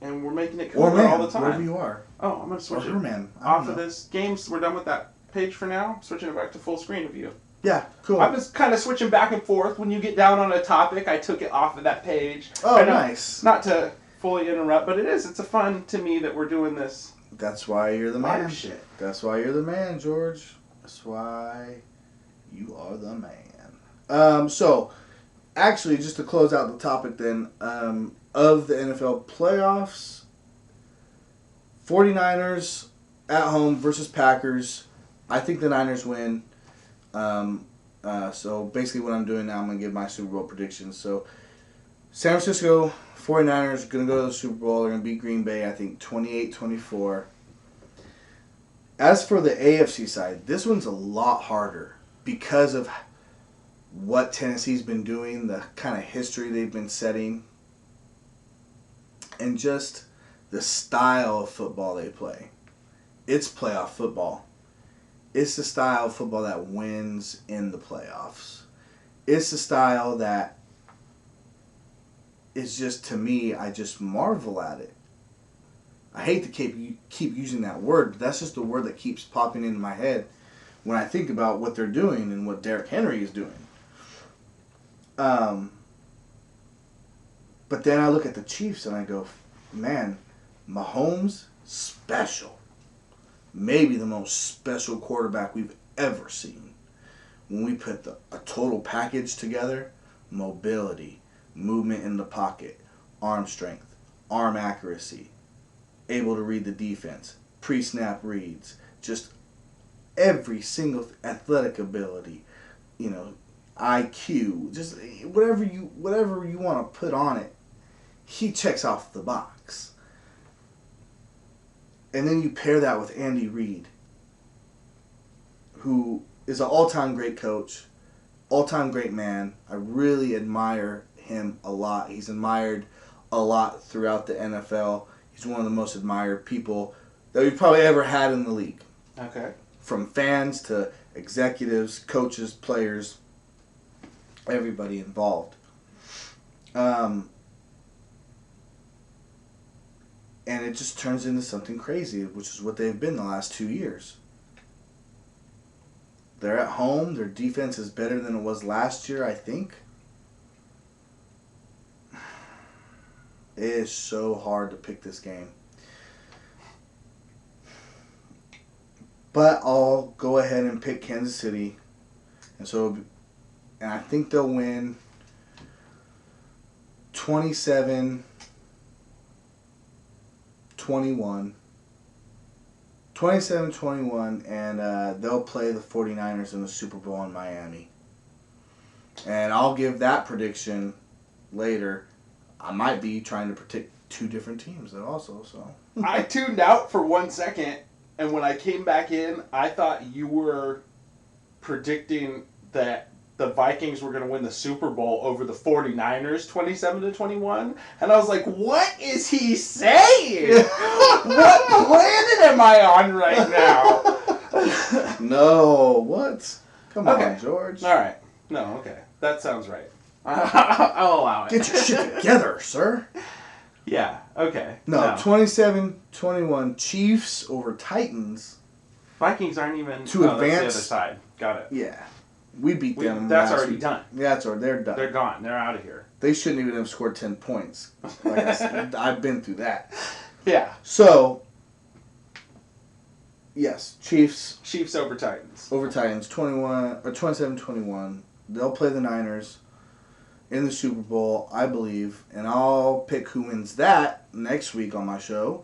Speaker 2: And we're making it cooler all the time.
Speaker 1: Wherever you are.
Speaker 2: Oh, I'm going to switch it
Speaker 1: off
Speaker 2: of this. Games, we're done with that page for now. I'm switching it back to full screen of you.
Speaker 1: Yeah, cool.
Speaker 2: I've been kind of switching back and forth. When you get down on a topic, I took it off of that page.
Speaker 1: Oh, nice.
Speaker 2: Not to fully interrupt, but it is. It's a fun to me that we're doing this.
Speaker 1: That's why you're the man.
Speaker 2: Shit.
Speaker 1: That's why you're the man, George. That's why you are the man. So, actually, just to close out the topic then, of the NFL playoffs, 49ers at home versus Packers. I think the Niners win. So, basically what I'm doing now, I'm going to give my Super Bowl predictions. So, San Francisco 49ers are going to go to the Super Bowl. They're going to beat Green Bay, I think, 28-24. As for the AFC side, this one's a lot harder because of what Tennessee's been doing, the kind of history they've been setting, and just the style of football they play. It's playoff football. It's the style of football that wins in the playoffs. It's the style that is just, to me, I just marvel at it. I hate to keep using that word, but that's just the word that keeps popping into my head when I think about what they're doing and what Derrick Henry is doing. But then I look at the Chiefs and I go, man, Mahomes, special. Maybe the most special quarterback we've ever seen. When we put a total package together, mobility, movement in the pocket, arm strength, arm accuracy, able to read the defense, pre-snap reads, just every single athletic ability, IQ, just whatever you want to put on it, he checks off the box. And then you pair that with Andy Reid, who is an all-time great coach, all-time great man. I really admire him a lot. He's admired a lot throughout the NFL. He's one of the most admired people that we've probably ever had in the league.
Speaker 2: Okay.
Speaker 1: From fans to executives, coaches, players, everybody involved. And it just turns into something crazy, which is what they've been the last 2 years. They're at home. Their defense is better than it was last year, I think. It is so hard to pick this game. But I'll go ahead and pick Kansas City. And I think they'll win 27-21. 27-21, and they'll play the 49ers in the Super Bowl in Miami. And I'll give that prediction later. I might be trying to predict two different teams also. So
Speaker 2: I tuned out for 1 second, and when I came back in, I thought you were predicting that the Vikings were going to win the Super Bowl over the 49ers 27-21. And I was like, what is he saying? What planet am I on right now?
Speaker 1: No, what? Come on, George.
Speaker 2: All right. No, okay. That sounds right. I'll allow it.
Speaker 1: Get your shit together, sir.
Speaker 2: Yeah, okay.
Speaker 1: No, 27-21 Chiefs over Titans.
Speaker 2: Vikings aren't even...
Speaker 1: To advance.
Speaker 2: That's the other side. Got it.
Speaker 1: Yeah. We beat them.
Speaker 2: That's already done.
Speaker 1: Yeah, they're done.
Speaker 2: They're gone. They're out of here.
Speaker 1: They shouldn't even have scored 10 points. Like I said, I've been through that.
Speaker 2: Yeah.
Speaker 1: So, yes, Chiefs.
Speaker 2: Chiefs over Titans.
Speaker 1: Over Titans, 27-21. They'll play the Niners in the Super Bowl, I believe, and I'll pick who wins that next week on my show.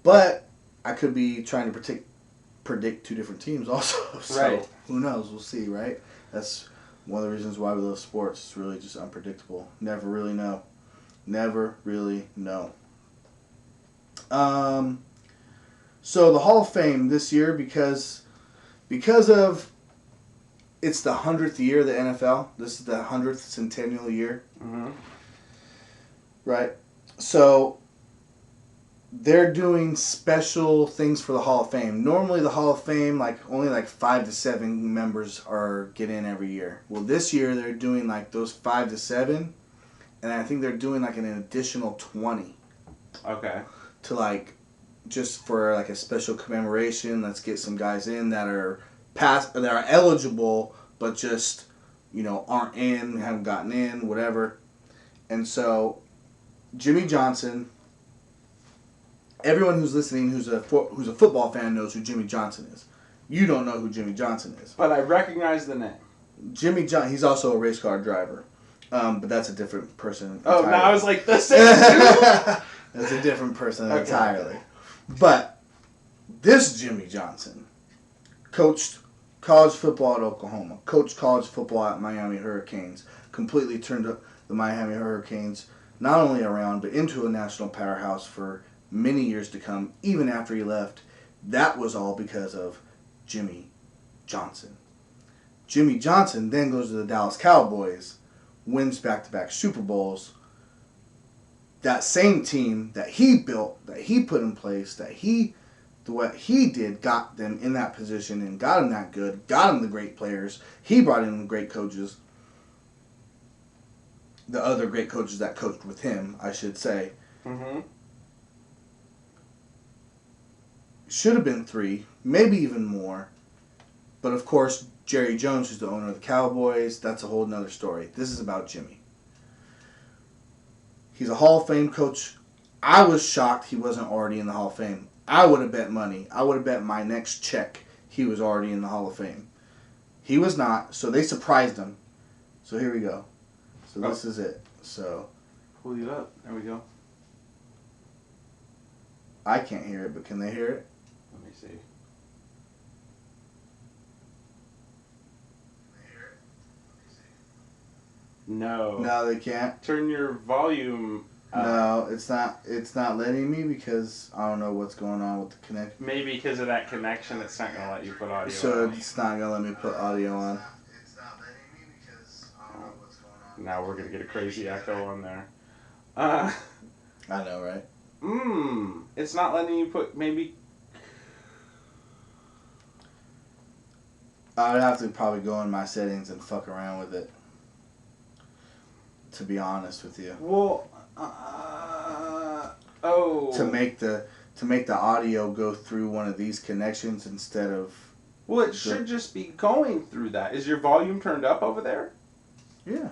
Speaker 1: But I could be trying to predict two different teams also. So
Speaker 2: right.
Speaker 1: Who knows? We'll see, right? That's one of the reasons why we love sports. It's really just unpredictable. Never really know. Never really know. So the Hall of Fame this year, because of it's the 100th year of the NFL. This is the 100th centennial year.
Speaker 2: Mm-hmm.
Speaker 1: Right? So they're doing special things for the Hall of Fame. Normally the Hall of Fame, only 5 to 7 members get in every year. Well, this year they're doing those 5 to 7, and I think they're doing an additional 20.
Speaker 2: Okay.
Speaker 1: To just for a special commemoration. Let's get some guys in that are eligible, but just aren't in, haven't gotten in, whatever. And so Jimmy Johnson. Everyone who's listening who's a football fan knows who Jimmy Johnson is. You don't know who Jimmy Johnson is.
Speaker 2: But I recognize the name.
Speaker 1: Jimmy Johnson, he's also a race car driver. But that's a different person
Speaker 2: entirely. Oh, now I was like, the same dude?
Speaker 1: That's a different person entirely. But this Jimmy Johnson coached college football at Oklahoma, coached college football at Miami Hurricanes, completely turned the Miami Hurricanes not only around, but into a national powerhouse for many years to come, even after he left. That was all because of Jimmy Johnson. Jimmy Johnson then goes to the Dallas Cowboys, wins back-to-back Super Bowls. That same team that he built, that he put in place, what he did got them in that position and got them that good, got them the great players. He brought in great coaches. The other great coaches that coached with him, I should say.
Speaker 2: Mm-hmm.
Speaker 1: Should have been 3, maybe even more. But of course, Jerry Jones, who's the owner of the Cowboys, that's a whole nother story. This is about Jimmy. He's a Hall of Fame coach. I was shocked he wasn't already in the Hall of Fame. I would have bet money. I would have bet my next check he was already in the Hall of Fame. He was not, so they surprised him. So here we go. So this is it. So
Speaker 2: pull you up. There we go.
Speaker 1: I can't hear it, but can they hear it?
Speaker 2: Let me see. No.
Speaker 1: No, they can't.
Speaker 2: Turn your volume up.
Speaker 1: No, it's not. It's not letting me because I don't know what's going on with the connection.
Speaker 2: Maybe because of that connection, it's not going to let you put audio
Speaker 1: So
Speaker 2: on.
Speaker 1: it's not gonna let me put audio on.
Speaker 3: It's not letting me because I don't know what's going on.
Speaker 2: Now we're going to get a crazy echo on there.
Speaker 1: I know, right?
Speaker 2: It's not letting you put maybe.
Speaker 1: I would have to probably go in my settings and fuck around with it. To be honest with you.
Speaker 2: Well,
Speaker 1: To make the audio go through one of these connections instead of.
Speaker 2: Well, it should just be going through that. Is your volume turned up over there?
Speaker 1: Yeah.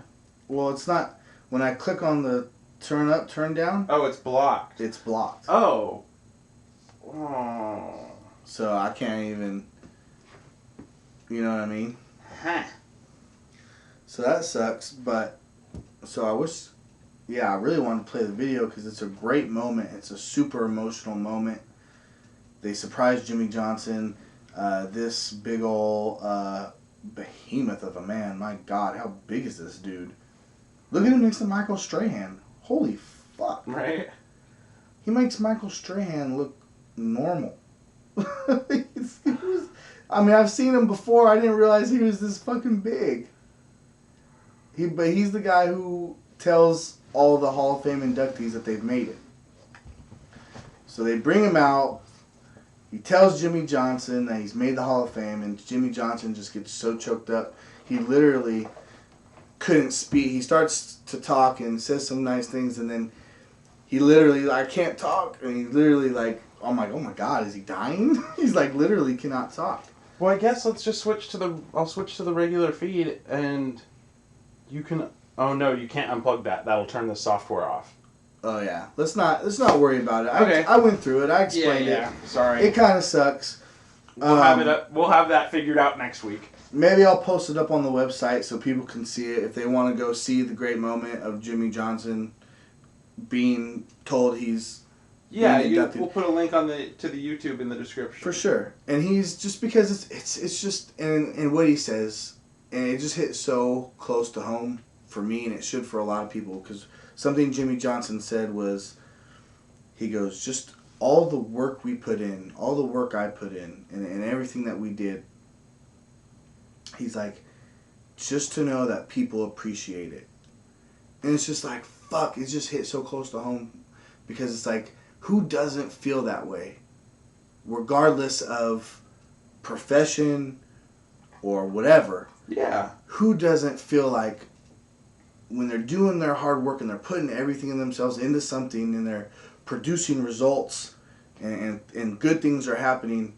Speaker 1: Well, it's not. When I click on the turn up, turn down.
Speaker 2: Oh, it's blocked.
Speaker 1: It's blocked.
Speaker 2: Oh.
Speaker 1: So I can't even. You know what I mean?
Speaker 2: Huh.
Speaker 1: So that sucks, but. So I wish. Yeah, I really wanted to play the video because it's a great moment. It's a super emotional moment. They surprised Jimmy Johnson. This big ol' behemoth of a man. My God, how big is this dude? Look at him next to Michael Strahan. Holy fuck.
Speaker 2: Right?
Speaker 1: He makes Michael Strahan look normal. I've seen him before. I didn't realize he was this fucking big. But he's the guy who tells all the Hall of Fame inductees that they've made it. So they bring him out. He tells Jimmy Johnson that he's made the Hall of Fame, and Jimmy Johnson just gets so choked up. He literally couldn't speak. He starts to talk and says some nice things, and then he literally, I can't talk. And he literally I'm like, oh my God, is he dying? He's literally cannot talk.
Speaker 2: Well, I guess let's just switch to the. I'll switch to the regular feed, and you can. Oh no, you can't unplug that. That'll turn the software off.
Speaker 1: Oh yeah, let's not worry about it.
Speaker 2: Okay.
Speaker 1: I went through it. I explained it.
Speaker 2: Sorry.
Speaker 1: It kind of sucks.
Speaker 2: We'll have it up. We'll have that figured out next week.
Speaker 1: Maybe I'll post it up on the website so people can see it if they want to go see the great moment of Jimmy Johnson being told he's
Speaker 2: We'll put a link to the YouTube in the description
Speaker 1: for sure. And he's just because it's just and what he says, and it just hits so close to home for me, and it should for a lot of people, because something Jimmy Johnson said was, he goes, just all the work we put in, all the work I put in, and everything that we did. He's like, just to know that people appreciate it. And it's just like, fuck, it just hit so close to home, because it's like, who doesn't feel that way? Regardless of profession or whatever.
Speaker 2: Yeah.
Speaker 1: Who doesn't feel like when they're doing their hard work and they're putting everything in themselves into something and they're producing results and good things are happening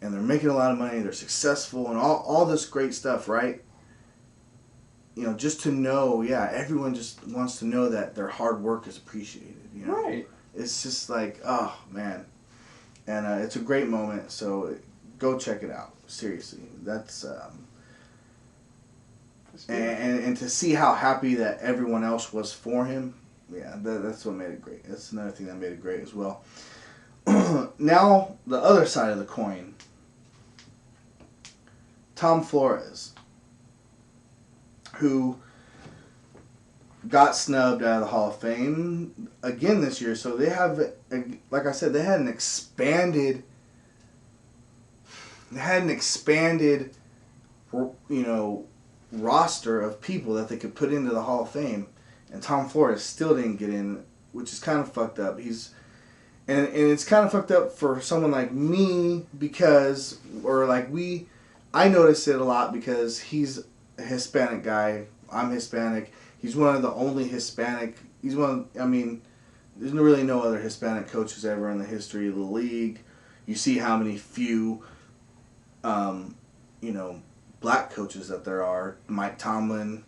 Speaker 1: and they're making a lot of money, they're successful and all this great stuff, right? You know, just to know, everyone just wants to know that their hard work is appreciated. You know?
Speaker 2: Right.
Speaker 1: It's just like, oh, man. And it's a great moment, so go check it out. Seriously. That's... And to see how happy that everyone else was for him, that's what made it great. That's another thing that made it great as well. Now, the other side of the coin. Tom Flores, who got snubbed out of the Hall of Fame again this year. So they have, like I said, they had an expanded, roster of people that they could put into the Hall of Fame, and Tom Flores still didn't get in, which is kind of fucked up. And it's kind of fucked up for someone like me because, I notice it a lot because he's a Hispanic guy. I'm Hispanic. He's one of the only Hispanic. There's really no other Hispanic coaches ever in the history of the league. You see how many few, black coaches that there are. Mike Tomlin.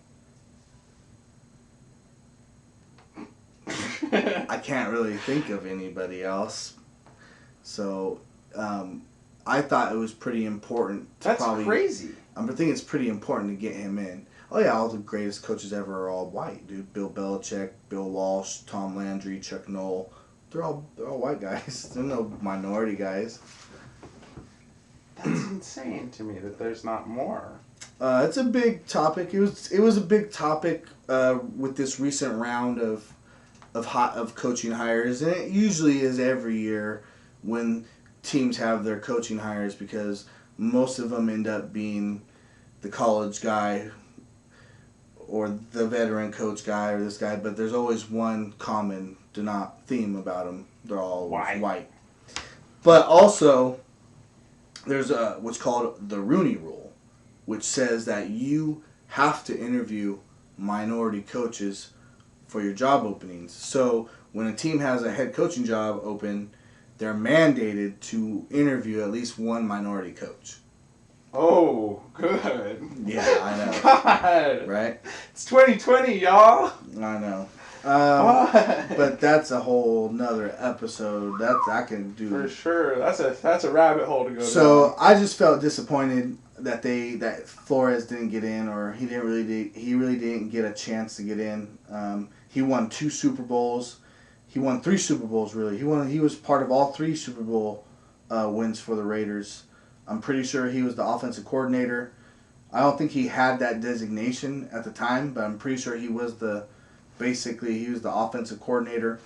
Speaker 1: I can't really think of anybody else. So, I thought it was pretty important.
Speaker 2: That's crazy.
Speaker 1: I think it's pretty important to get him in. Oh yeah, all the greatest coaches ever are all white, dude. Bill Belichick, Bill Walsh, Tom Landry, Chuck Noll. They're all white guys. They're no minority guys.
Speaker 2: That's insane to me that there's not more.
Speaker 1: It's a big topic. It was a big topic with this recent round of coaching hires, and it usually is every year when teams have their coaching hires, because most of them end up being the college guy or the veteran coach guy or this guy, but there's always one common theme about them. They're all white. But also, there's what's called the Rooney Rule, which says that you have to interview minority coaches for your job openings. So when a team has a head coaching job open, they're mandated to interview at least one minority coach.
Speaker 2: Oh, good.
Speaker 1: Yeah, I know.
Speaker 2: God.
Speaker 1: Right?
Speaker 2: It's 2020, y'all.
Speaker 1: I know. But that's a whole nother episode that I can do.
Speaker 2: For sure. That's a rabbit hole to go down.
Speaker 1: So I just felt disappointed that Flores didn't get in, or he really didn't get a chance to get in. He won 2 Super Bowls. He won 3 Super Bowls, really. He was part of all 3 Super Bowl wins for the Raiders. I'm pretty sure he was the offensive coordinator. I don't think he had that designation at the time, but I'm pretty sure he was the offensive coordinator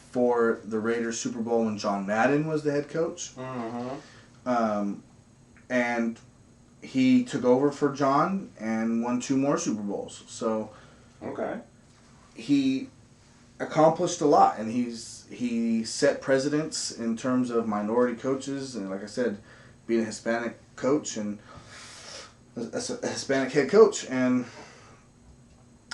Speaker 1: for the Raiders Super Bowl when John Madden was the head coach.
Speaker 2: Mm-hmm.
Speaker 1: And he took over for John and won 2 more Super Bowls. So
Speaker 2: okay,
Speaker 1: he accomplished a lot, and he set precedents in terms of minority coaches, and like I said, being a Hispanic coach and a Hispanic head coach, and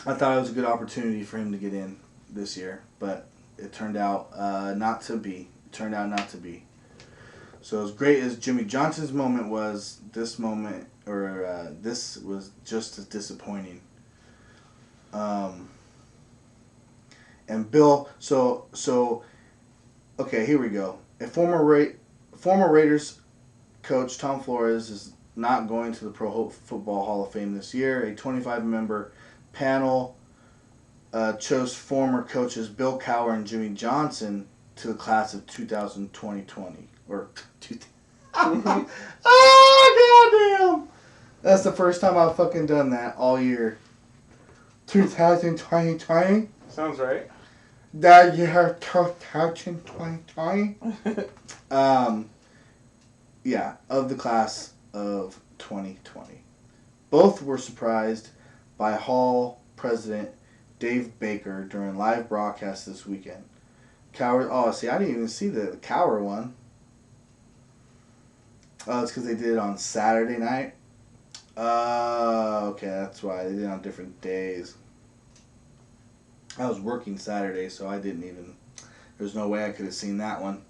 Speaker 1: I thought it was a good opportunity for him to get in this year, but it turned out not to be. So as great as Jimmy Johnson's moment was, this moment, this was just as disappointing. And Bill, okay, here we go. A former Raiders coach, Tom Flores, is not going to the Pro Football Hall of Fame this year. A 25-member panel chose former coaches Bill Cowher and Jimmy Johnson to the class of 2020. Or, oh, goddamn! That's the first time I've fucking done that all year. 2020.
Speaker 2: Sounds right.
Speaker 1: The year 2020. Yeah, of the class of 2020. Both were surprised by Hall president Dave Baker during live broadcast this weekend. Cowher, I didn't even see the Cowher one. Oh, it's because they did it on Saturday night. Okay, that's why. They did it on different days. I was working Saturday, so I didn't even... There's no way I could have seen that one.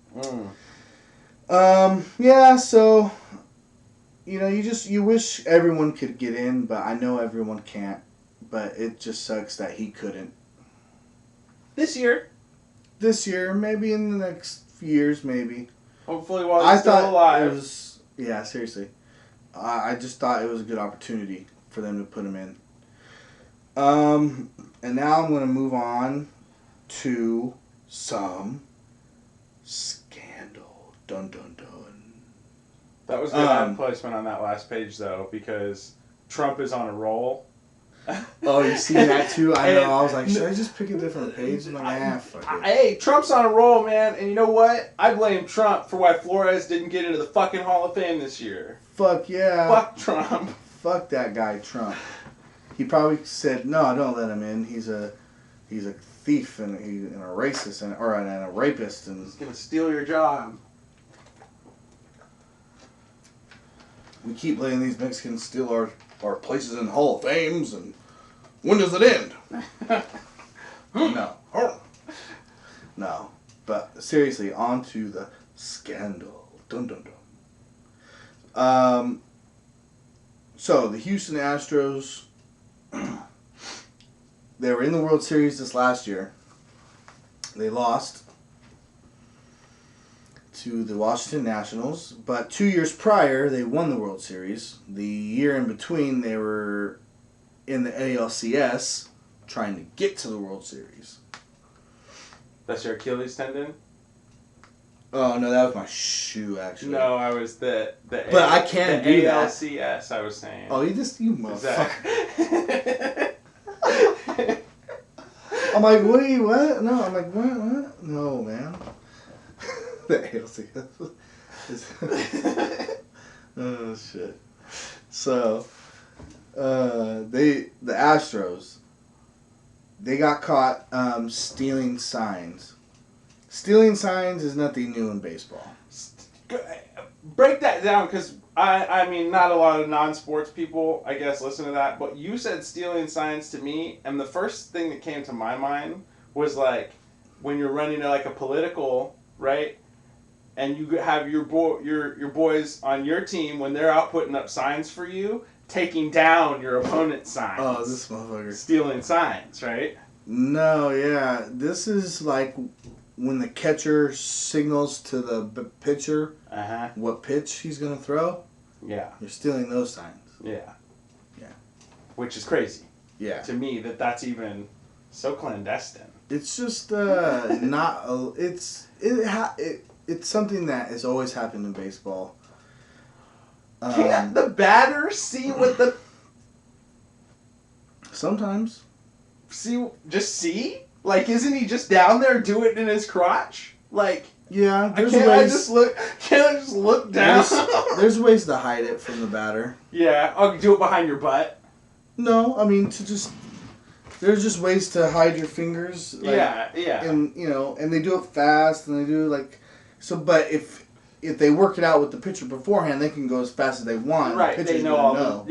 Speaker 1: Yeah, so... you wish everyone could get in, but I know everyone can't. But it just sucks that he couldn't.
Speaker 2: This year,
Speaker 1: maybe in the next few years, maybe.
Speaker 2: Hopefully while he's still alive.
Speaker 1: Yeah, seriously. I just thought it was a good opportunity for them to put him in. And now I'm going to move on to some scandal. Dun, dun, dun.
Speaker 2: That was good placement on that last page, though, because Trump is on a roll.
Speaker 1: Oh, you see that too? I know. I was like, should I just pick a different page? I'm like, fuck it.
Speaker 2: Hey, Trump's on a roll, man. And you know what? I blame Trump for why Flores didn't get into the fucking Hall of Fame this year.
Speaker 1: Fuck yeah.
Speaker 2: Fuck Trump.
Speaker 1: Fuck that guy, Trump. He probably said, no, don't let him in. He's a thief and a racist and a rapist. And
Speaker 2: he's going to steal your job.
Speaker 1: We keep letting these Mexicans steal our places in Hall of Fames, and when does it end? No. No. But seriously, on to the scandal. Dun dun dun. So the Houston Astros, they were in the World Series this last year. They lost to the Washington Nationals, but 2 years prior they won the World Series. The year in between they were in the ALCS trying to get to the World Series.
Speaker 2: That's your Achilles tendon?
Speaker 1: Oh no, that was my shoe actually.
Speaker 2: No, I was the
Speaker 1: but I can't do that.
Speaker 2: ALCS, I was saying.
Speaker 1: Oh, you motherfucker.
Speaker 2: Exactly.
Speaker 1: I'm like, wait, what? No, I'm like, what? No, man. The ALCS. Oh shit. So, the Astros, they got caught stealing signs. Stealing signs is nothing new in baseball.
Speaker 2: Break that down, because I mean, not a lot of non-sports people, I guess, listen to that, but you said stealing signs to me, and the first thing that came to my mind was like when you're running like a political, right? And you have your boys on your team when they're out putting up signs for you, taking down your opponent's signs.
Speaker 1: Oh, this motherfucker.
Speaker 2: Stealing signs, right?
Speaker 1: No, yeah. This is like when the catcher signals to the pitcher what pitch he's going to throw.
Speaker 2: Yeah.
Speaker 1: You're stealing those signs.
Speaker 2: Yeah.
Speaker 1: Yeah.
Speaker 2: Which is crazy.
Speaker 1: Yeah.
Speaker 2: To me, that's even so clandestine.
Speaker 1: It's just not... It's something that has always happened in baseball.
Speaker 2: Can't the batter see what the...
Speaker 1: Sometimes.
Speaker 2: See? Like, isn't he just down there doing it in his crotch? Like...
Speaker 1: Yeah,
Speaker 2: Can't I just look down?
Speaker 1: There's ways to hide it from the batter.
Speaker 2: Yeah, I'll do it behind your butt.
Speaker 1: No, I mean there's just ways to hide your fingers. Like,
Speaker 2: yeah.
Speaker 1: And and they do it fast, and they do but if they work it out with the pitcher beforehand, they can go as fast as they want.
Speaker 2: Right, they know all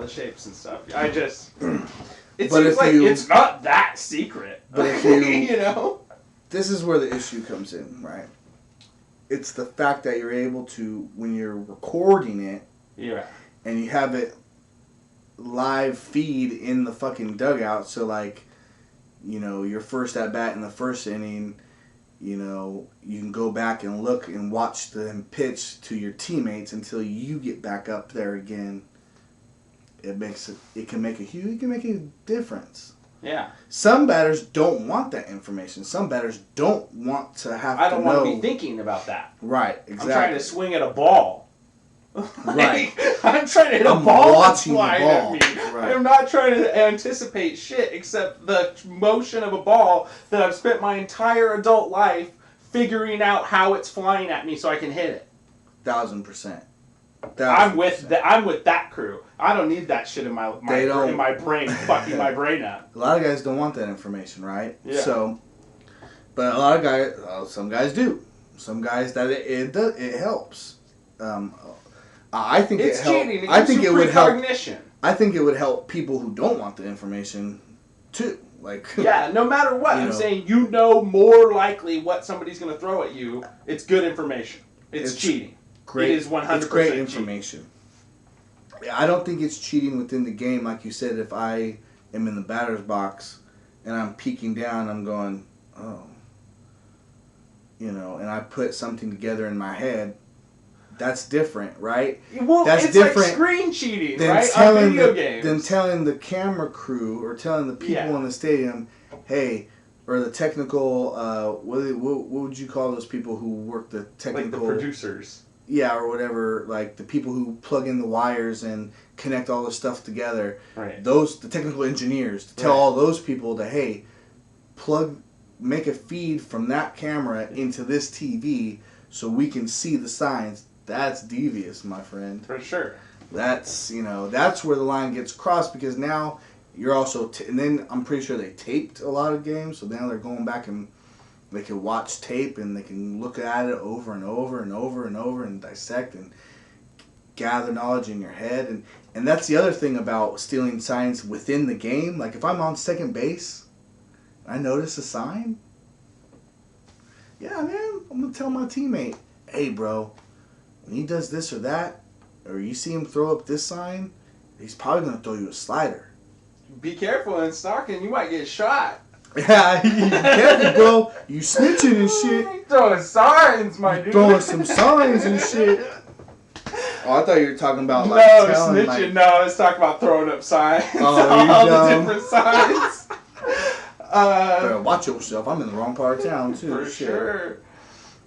Speaker 2: the shapes and stuff. It
Speaker 1: but
Speaker 2: seems like it's not that secret.
Speaker 1: But if
Speaker 2: you
Speaker 1: this is where the issue comes in, right? It's the fact that you're able to, when you're recording it,
Speaker 2: Yeah.
Speaker 1: and you have it live feed in the fucking dugout. So like, your first at bat in the first inning, you can go back and look and watch them pitch to your teammates until you get back up there again. It can make a difference.
Speaker 2: Yeah.
Speaker 1: Some batters don't want that information. Some batters don't want to have to know.
Speaker 2: I don't want to be thinking about that.
Speaker 1: Right, exactly.
Speaker 2: I'm trying to swing at a ball.
Speaker 1: Right.
Speaker 2: I'm trying to hit a ball that's
Speaker 1: watching
Speaker 2: flying
Speaker 1: the ball.
Speaker 2: at me.
Speaker 1: Right.
Speaker 2: I'm not trying to anticipate shit except the motion of a ball that I've spent my entire adult life figuring out how it's flying at me so I can hit it.
Speaker 1: 1,000%.
Speaker 2: I'm with that crew. I don't need that shit in my brain, fucking my brain up.
Speaker 1: A lot of guys don't want that information, right?
Speaker 2: Yeah.
Speaker 1: So, but a lot of guys, some guys do. Some guys that it helps. I think
Speaker 2: it's
Speaker 1: it helps.
Speaker 2: cheating.
Speaker 1: I think it would help.
Speaker 2: Precognition.
Speaker 1: I think it would help people who don't want the information too. Like
Speaker 2: yeah, no matter what, I'm saying more likely what somebody's going to throw at you. It's good information. It's cheating.
Speaker 1: Great.
Speaker 2: It is 100%
Speaker 1: It's great information. I don't think it's cheating within the game, like you said. If I am in the batter's box and I'm peeking down, I'm going, oh, and I put something together in my head. That's different, right?
Speaker 2: Well,
Speaker 1: that's
Speaker 2: it's
Speaker 1: different
Speaker 2: like screen cheating,
Speaker 1: than
Speaker 2: right?
Speaker 1: Telling
Speaker 2: on video games.
Speaker 1: Than telling the camera crew or telling the people in the stadium, hey, or the technical, what would you call those people who work the technical...
Speaker 2: Like the producers.
Speaker 1: Yeah, or whatever, like the people who plug in the wires and connect all the stuff together.
Speaker 2: Right.
Speaker 1: The technical engineers, to tell all those people to, hey, make a feed from that camera into this TV so we can see the signs. That's devious, my friend.
Speaker 2: For sure.
Speaker 1: That's, that's where the line gets crossed, because now you're also... and then I'm pretty sure they taped a lot of games, so now they're going back and they can watch tape and they can look at it over and over and over and over and dissect and gather knowledge in your head. And that's the other thing about stealing signs within the game. Like if I'm on second base and I notice a sign, yeah, man, I'm going to tell my teammate, hey, bro, when he does this or that, or you see him throw up this sign, he's probably going to throw you a slider.
Speaker 2: Be careful in stalking, you might get shot.
Speaker 1: Yeah, you careful, bro. You snitching and shit.
Speaker 2: Throwing signs, my dude.
Speaker 1: Throwing some signs and shit. Oh, I thought you were talking about
Speaker 2: snitching. Like, no, I was talking about throwing up signs. All the different signs.
Speaker 1: Better watch yourself. I'm in the wrong part of town too.
Speaker 2: For sure.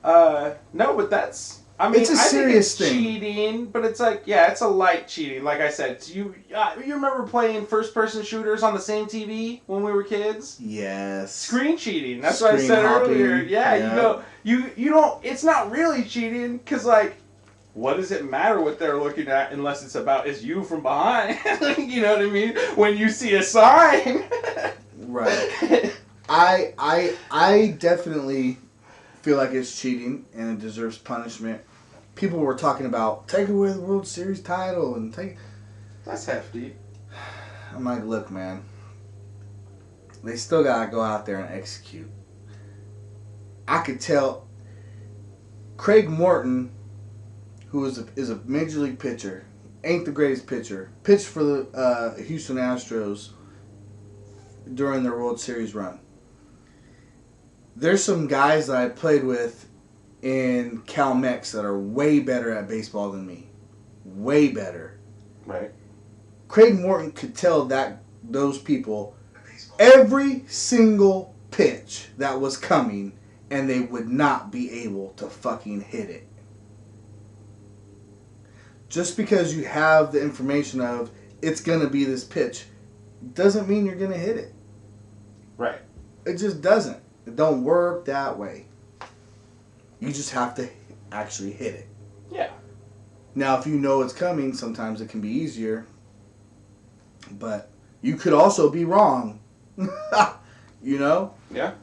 Speaker 2: No, but that's... I mean,
Speaker 1: it's a serious
Speaker 2: thing. Cheating, but it's like, it's a light cheating. Like I said, you remember playing first-person shooters on the same TV when we were kids?
Speaker 1: Yes.
Speaker 2: Screen cheating. That's what I said earlier. Yeah, you don't. It's not really cheating because like, what does it matter what they're looking at unless it's you from behind? You know what I mean? When you see a sign.
Speaker 1: Right. I definitely feel like it's cheating and it deserves punishment. People were talking about take away the World Series title and take.
Speaker 2: That's hefty.
Speaker 1: I'm like, look, man. They still gotta go out there and execute. I could tell. Craig Morton, who is a major league pitcher, ain't the greatest pitcher. Pitched for the Houston Astros during their World Series run. There's some guys that I played with in Cal Mex that are way better at baseball than me. Way better.
Speaker 2: Right.
Speaker 1: Craig Morton could tell those people every single pitch that was coming, and they would not be able to fucking hit it. Just because you have the information of it's going to be this pitch doesn't mean you're going to hit it.
Speaker 2: Right.
Speaker 1: It just doesn't. It don't work that way. You just have to actually hit it.
Speaker 2: Yeah.
Speaker 1: Now, if you know it's coming, sometimes it can be easier. But you could also be wrong. You know?
Speaker 2: Yeah.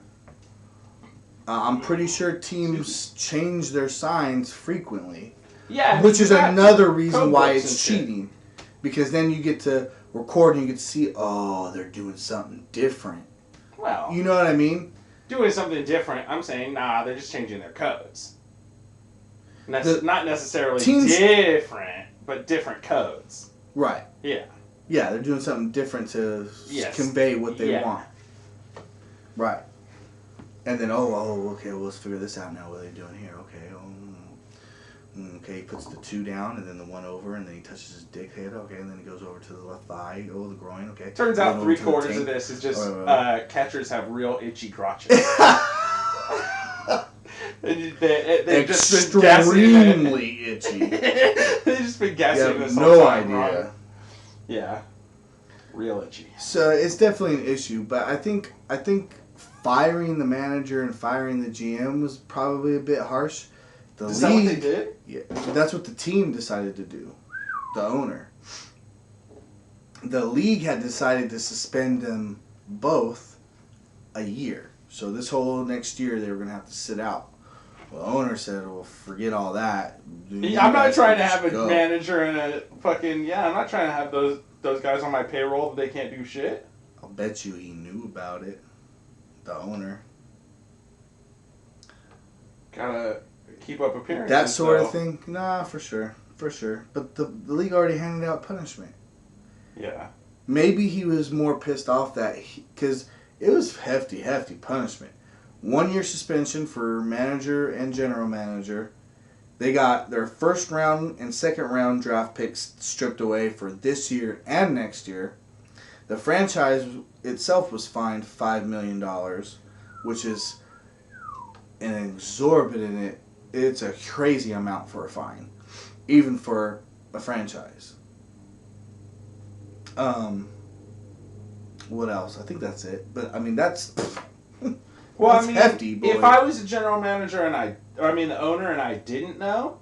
Speaker 1: I'm pretty sure teams change their signs frequently.
Speaker 2: Yeah.
Speaker 1: Which is another reason why it's cheating. Because then you get to record and you get to see, oh, they're doing something different.
Speaker 2: Well.
Speaker 1: You know what I mean?
Speaker 2: Doing something different. I'm saying, nah, they're just changing their codes. Not necessarily
Speaker 1: teams,
Speaker 2: different, but different codes.
Speaker 1: Right.
Speaker 2: Yeah.
Speaker 1: Yeah, they're doing something different to convey what they want. Right. And then, okay, well, let's figure this out now. What are they doing here? Okay, he puts the 2 down and then the 1 over, and then he touches his dick head. Okay, and then he goes over to the left thigh. Oh, the groin. Okay.
Speaker 2: Turns out 3/4 of this is just catchers have real itchy crotches. They've just been guessing.
Speaker 1: Extremely itchy.
Speaker 2: They've just been guessing this whole
Speaker 1: no
Speaker 2: time.
Speaker 1: idea.
Speaker 2: Wrong. Yeah. Real itchy.
Speaker 1: So it's definitely an issue, but I think firing the manager and firing the GM was probably a bit harsh.
Speaker 2: Is that what they did?
Speaker 1: Yeah, that's what the team decided to do. The owner. The league had decided to suspend them both a year. So this whole next year they were going to have to sit out. Well, the owner said, well, forget all that.
Speaker 2: I'm not trying to have a manager and a fucking... Yeah, I'm not trying to have those guys on my payroll that they can't do shit.
Speaker 1: I'll bet you he knew about it. The owner.
Speaker 2: Gotta keep up appearances.
Speaker 1: That sort of thing? Nah, for sure. For sure. But the league already handed out punishment.
Speaker 2: Yeah.
Speaker 1: Maybe he was more pissed off that... Because it was hefty punishment. 1 year suspension for manager and general manager. They got their first round and second round draft picks stripped away for this year and next year. The franchise itself was fined $5 million, which is an exorbitant... It's a crazy amount for a fine, even for a franchise. What else? I think that's it. But I mean, that's hefty. Boy.
Speaker 2: If I was a general manager and the owner and I didn't know,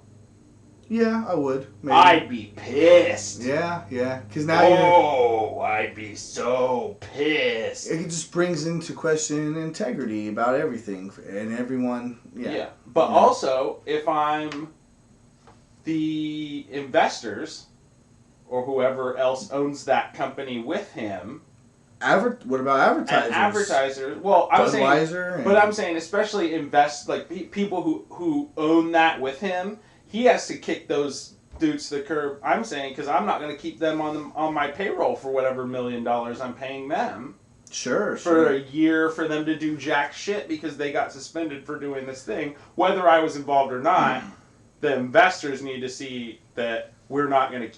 Speaker 1: yeah, I would. Maybe.
Speaker 2: I'd be pissed.
Speaker 1: Yeah, because now
Speaker 2: I'd be so pissed.
Speaker 1: It just brings into question integrity about everything and everyone. Yeah.
Speaker 2: But also, if I'm the investors or whoever else owns that company with him.
Speaker 1: What about advertisers?
Speaker 2: And advertisers. Well, I'm saying especially people who own that with him. He has to kick those dudes to the curb. I'm saying because I'm not going to keep them on my payroll for whatever $1 million I'm paying them.
Speaker 1: Sure.
Speaker 2: For a year for them to do jack shit because they got suspended for doing this thing. Whether I was involved or not, the investors need to see that we're not going to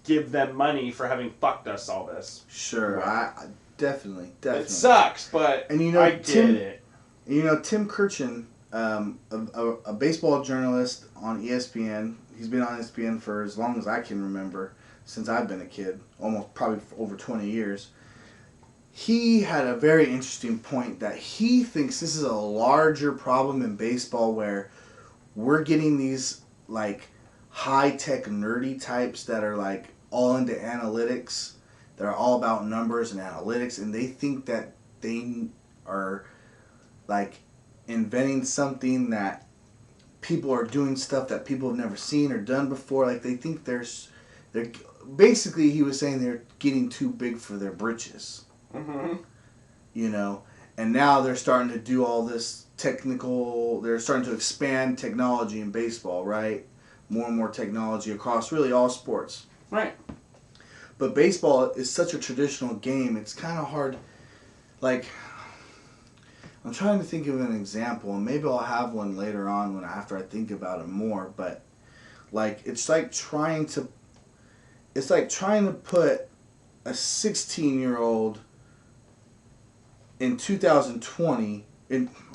Speaker 2: give them money for having fucked us all this.
Speaker 1: Sure, I definitely.
Speaker 2: It sucks, but I get it.
Speaker 1: Tim Kirchin, a baseball journalist on ESPN. He's been on ESPN for as long as I can remember, since I've been a kid, almost probably over 20 years. He had a very interesting point that he thinks this is a larger problem in baseball where we're getting these high-tech nerdy types that are all into analytics. They're all about numbers and analytics, and they think that they are inventing something that people are doing stuff that people have never seen or done before. They think they're basically, he was saying they're getting too big for their britches.
Speaker 2: Mm-hmm.
Speaker 1: And now they're starting to do all this they're starting to expand technology in baseball, right? More and more technology across really all sports.
Speaker 2: Right.
Speaker 1: But baseball is such a traditional game, it's kind of hard. I'm trying to think of an example, and maybe I'll have one later on after I think about it more, but it's like trying to put a 16-year-old in 2020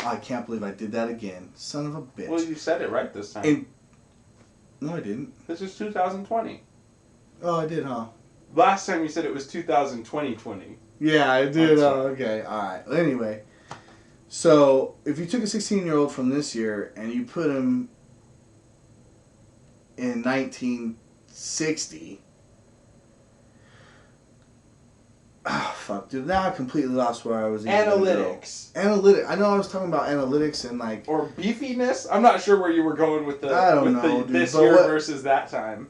Speaker 1: I can't believe I did that again. Son of a bitch.
Speaker 2: Well, you said it right this time.
Speaker 1: No, I didn't.
Speaker 2: This is 2020.
Speaker 1: Oh, I did, huh?
Speaker 2: Last time you said it was 2020.
Speaker 1: Yeah, I did. Oh, okay. All right. Anyway, so if you took a 16-year-old from this year and you put him in 1960... Oh, fuck, dude. Now I completely lost where I was.
Speaker 2: Analytics.
Speaker 1: I know I was talking about analytics and
Speaker 2: or beefiness? I'm not sure where you were going with this year versus that time.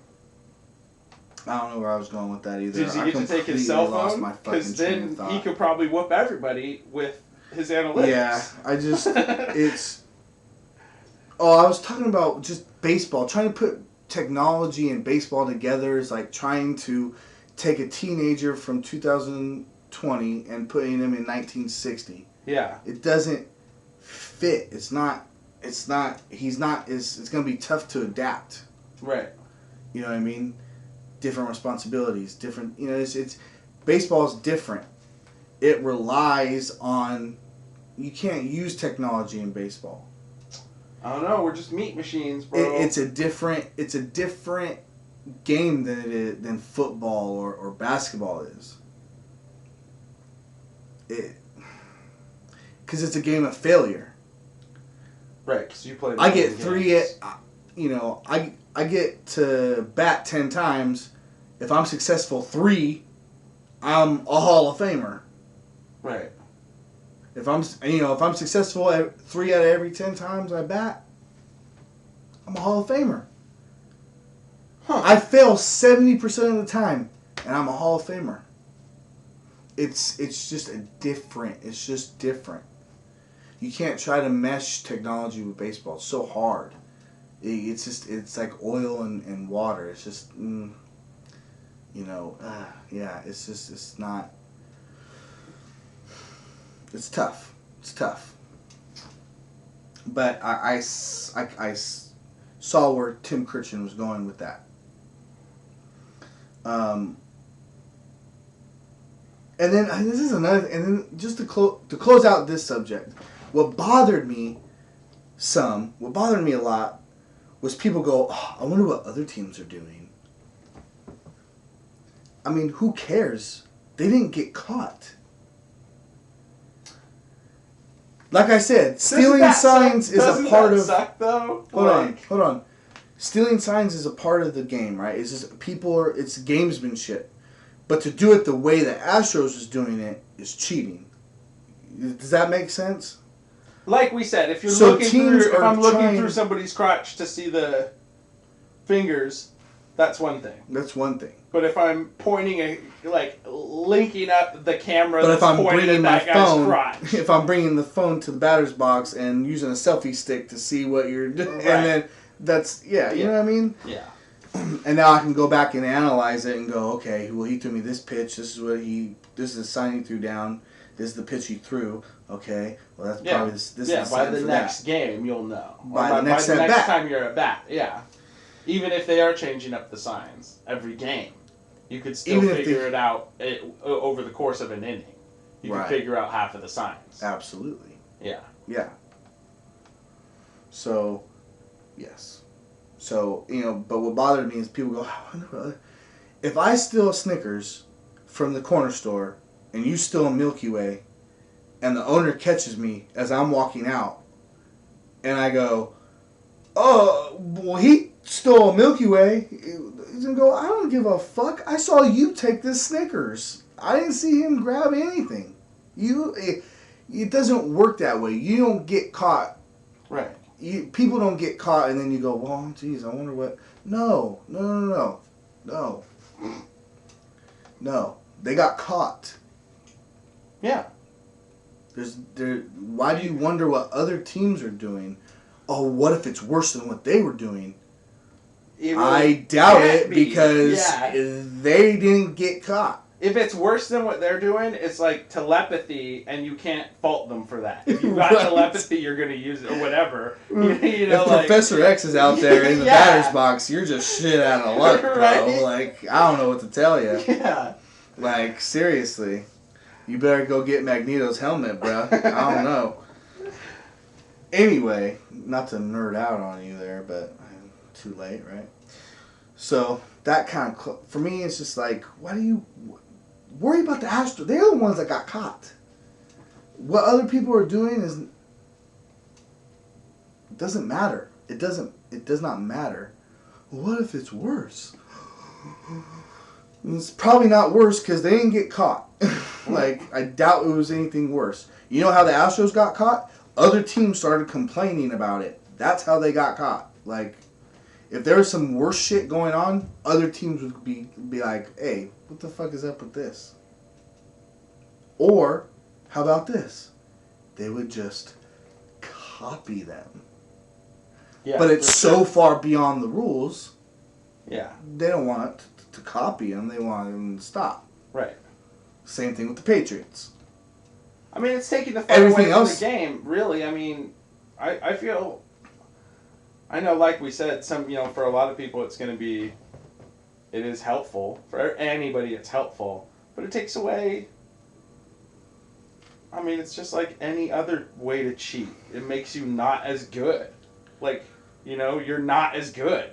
Speaker 1: I don't know where I was going with that either.
Speaker 2: Did he get to take his cell phone? Because then he could probably whoop everybody with his analytics.
Speaker 1: Yeah, it's... Oh, I was talking about just baseball. Trying to put technology and baseball together is like trying to take a teenager from 2020 and putting him in 1960.
Speaker 2: Yeah.
Speaker 1: It doesn't fit. It's not. He's not. It's going to be tough to adapt.
Speaker 2: Right.
Speaker 1: You know what I mean? Different responsibilities. Different. You know, it's baseball is different. It relies on. You can't use technology in baseball.
Speaker 2: I don't know. We're just meat machines, bro.
Speaker 1: It's a different game than football or basketball is. Because it's a game of failure.
Speaker 2: Right, because you play.
Speaker 1: I get I get to bat 10 times. If I'm successful 3, I'm a Hall of Famer.
Speaker 2: Right.
Speaker 1: If I'm successful at 3 out of every 10 times I bat, I'm a Hall of Famer.
Speaker 2: Huh.
Speaker 1: I fail 70% of the time, and I'm a Hall of Famer. It's just different. You can't try to mesh technology with baseball. It's so hard. It's like oil and water. It's just, it's not. It's tough. It's tough. But I saw where Tim Kirchin was going with that. And then this is another. And then just to close out this subject, what bothered me a lot, was people go, oh, I wonder what other teams are doing. I mean, who cares? They didn't get caught. Like I said, stealing signs is a part of.
Speaker 2: Suck, though?
Speaker 1: Hold on. Stealing signs is a part of the game, right? It's just it's gamesmanship. But to do it the way the Astros is doing it is cheating. Does that make sense?
Speaker 2: Like we said, if I'm looking through somebody's crotch to see the fingers, that's one thing.
Speaker 1: That's one thing.
Speaker 2: But if I'm pointing linking up the camera,
Speaker 1: but if I'm bringing my phone,
Speaker 2: crotch.
Speaker 1: If I'm bringing the phone to the batter's box and using a selfie stick to see what you're doing, right. And then you know what I mean?
Speaker 2: Yeah.
Speaker 1: And now I can go back and analyze it and go, okay, well, he threw me this pitch. This is the sign he threw down. This is the pitch he threw. Okay, well, that's probably this is the
Speaker 2: by the next game, you'll know.
Speaker 1: By the next
Speaker 2: time you're at bat, yeah. Even if they are changing up the signs every game, you could still figure it out over the course of an inning. You could figure out half of the signs.
Speaker 1: Absolutely.
Speaker 2: Yeah.
Speaker 1: Yeah. So, yes. So, but what bothered me is people go, if I steal a Snickers from the corner store and you steal a Milky Way and the owner catches me as I'm walking out and I go, oh, well, he stole a Milky Way, he's going to go, I don't give a fuck. I saw you take this Snickers. I didn't see him grab anything. It doesn't work that way. You don't get caught.
Speaker 2: Right.
Speaker 1: People don't get caught and then you go, well, geez, I wonder what. No. They got caught.
Speaker 2: Yeah.
Speaker 1: Why do you wonder what other teams are doing? Oh, what if it's worse than what they were doing? I doubt it because they didn't get caught.
Speaker 2: If it's worse than what they're doing, it's like telepathy, and you can't fault them for that. If you've got telepathy, you're going to use it or whatever.
Speaker 1: If Professor X is out there in the batter's box, you're just shit out of luck, bro.
Speaker 2: Right?
Speaker 1: Like, I don't know what to tell you.
Speaker 2: Yeah.
Speaker 1: Like, seriously. You better go get Magneto's helmet, bro. I don't know. Anyway, not to nerd out on you there, but too late, right? So, that kind of... For me, it's just like, why do you... worry about the Astros? They're the ones that got caught. What other people are doing it doesn't matter. It does not matter. What if it's worse? It's probably not worse because they didn't get caught. Like, I doubt it was anything worse. You know how the Astros got caught? Other teams started complaining about it. That's how they got caught. Like, if there was some worse shit going on, other teams would be like, hey, what the fuck is up with this? Or, how about this? They would just copy them.
Speaker 2: Yeah,
Speaker 1: but it's so far beyond the rules.
Speaker 2: Yeah.
Speaker 1: They don't want to copy him. They want him to stop.
Speaker 2: Right.
Speaker 1: Same thing with the Patriots.
Speaker 2: I mean, it's taking the fun away from the game, really. I mean, I feel... I know, like we said, for a lot of people it's going to be... It is helpful. For anybody it's helpful. But it takes away... I mean, it's just like any other way to cheat. It makes you not as good. Like, you're not as good.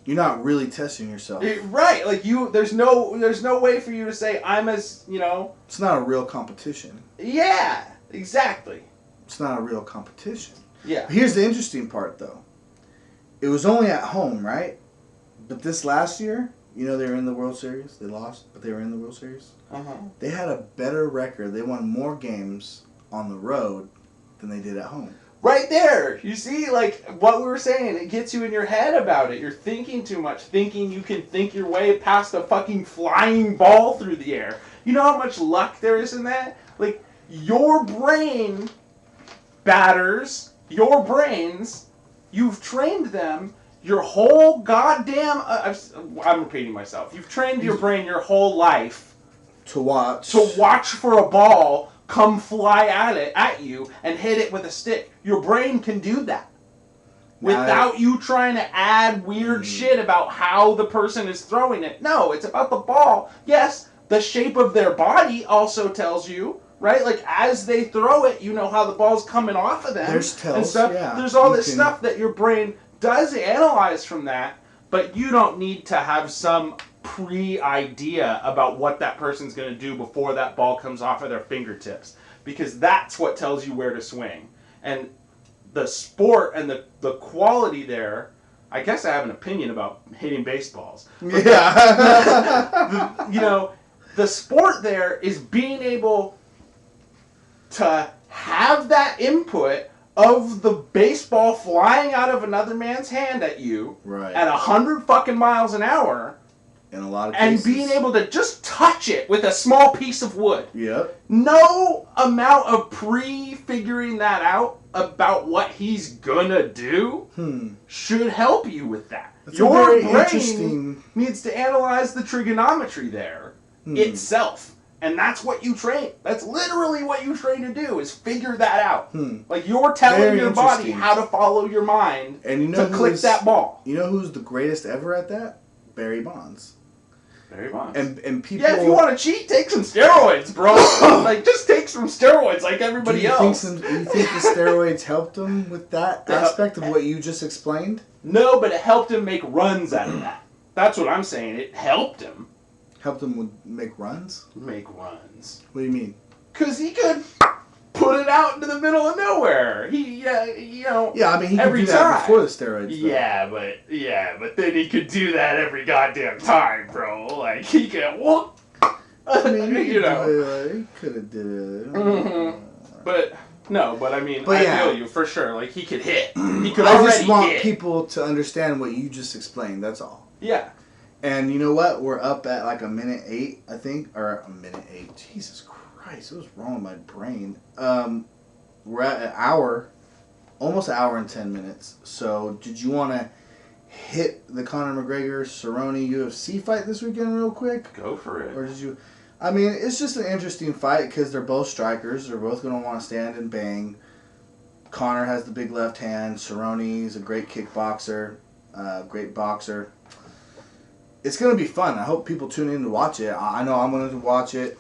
Speaker 1: You're not really testing yourself.
Speaker 2: Right. Like, there's no way for you to say, I'm as,
Speaker 1: It's not a real competition.
Speaker 2: Yeah, exactly.
Speaker 1: It's not a real competition.
Speaker 2: Yeah.
Speaker 1: Here's the interesting part, though. It was only at home, right? But this last year, they were in the World Series. They lost, but they were in the World Series.
Speaker 2: Uh-huh.
Speaker 1: They had a better record. They won more games on the road than they did at home.
Speaker 2: Right there. You see, like, what we were saying, it gets you in your head about it. You're thinking too much, thinking you can think your way past a fucking flying ball through the air. You know how much luck there is in that? Like, your brain batters, your brains, you've trained them your whole goddamn... I'm repeating myself. You've trained your brain your whole life
Speaker 1: to watch
Speaker 2: for a ball come fly at you and hit it with a stick. Your brain can do that without you trying to add weird shit about how the person is throwing it. No, it's about the ball. Yes, the shape of their body also tells you, right? Like, as they throw it, you know how the ball's coming off of them.
Speaker 1: There's tells,
Speaker 2: and stuff.
Speaker 1: Yeah.
Speaker 2: There's all this stuff that your brain does analyze from that, but you don't need to have some pre-idea about what that person's going to do before that ball comes off of their fingertips, because that's what tells you where to swing. And the sport and the quality there, I guess I have an opinion about hitting baseballs.
Speaker 1: Yeah.
Speaker 2: The sport there is being able to have that input of the baseball flying out of another man's hand at you at 100 fucking miles an hour.
Speaker 1: In a lot of cases.
Speaker 2: And being able to just touch it with a small piece of wood.
Speaker 1: Yep.
Speaker 2: No amount of pre-figuring that out about what he's gonna do should help you with that.
Speaker 1: That's
Speaker 2: Your brain needs to analyze the trigonometry there itself. And that's what you train. That's literally what you train to do, is figure that out. Like, you're telling your body how to follow your mind to click that ball.
Speaker 1: You know who's the greatest ever at that? Barry Bonds.
Speaker 2: Barry Bonds.
Speaker 1: And people...
Speaker 2: Yeah, if you want to cheat, take some steroids, bro. Like, just take some steroids like everybody else.
Speaker 1: Do you think the steroids helped him with that aspect of what you just explained?
Speaker 2: No, but it helped him make runs out of that. That's what I'm saying. It helped him.
Speaker 1: Helped him make runs?
Speaker 2: Make runs.
Speaker 1: What do you mean?
Speaker 2: Because he could put it out into the middle of nowhere.
Speaker 1: Yeah, I mean, he could do that before the steroids. Though.
Speaker 2: Yeah, but then he could do that every goddamn time, bro. Like, he could,
Speaker 1: I mean, he could have did it.
Speaker 2: But I mean, I feel you for sure. Like, he could hit. He could
Speaker 1: I
Speaker 2: already
Speaker 1: just want
Speaker 2: hit.
Speaker 1: people to understand what you just explained. That's all.
Speaker 2: Yeah.
Speaker 1: And you know what? We're up at like a minute 8, I think, or a minute 8. Jesus Christ, what was wrong with my brain? We're at an hour, almost an hour and 10 minutes. So, did you want to hit the Conor McGregor-Cerrone UFC fight this weekend real quick?
Speaker 2: Go for it.
Speaker 1: Or did you... I mean, it's just an interesting fight because they're both strikers. They're both going to want to stand and bang. Conor has the big left hand. Cerrone's a great kickboxer, great boxer. It's going to be fun. I hope people tune in to watch it. I know I'm going to watch it.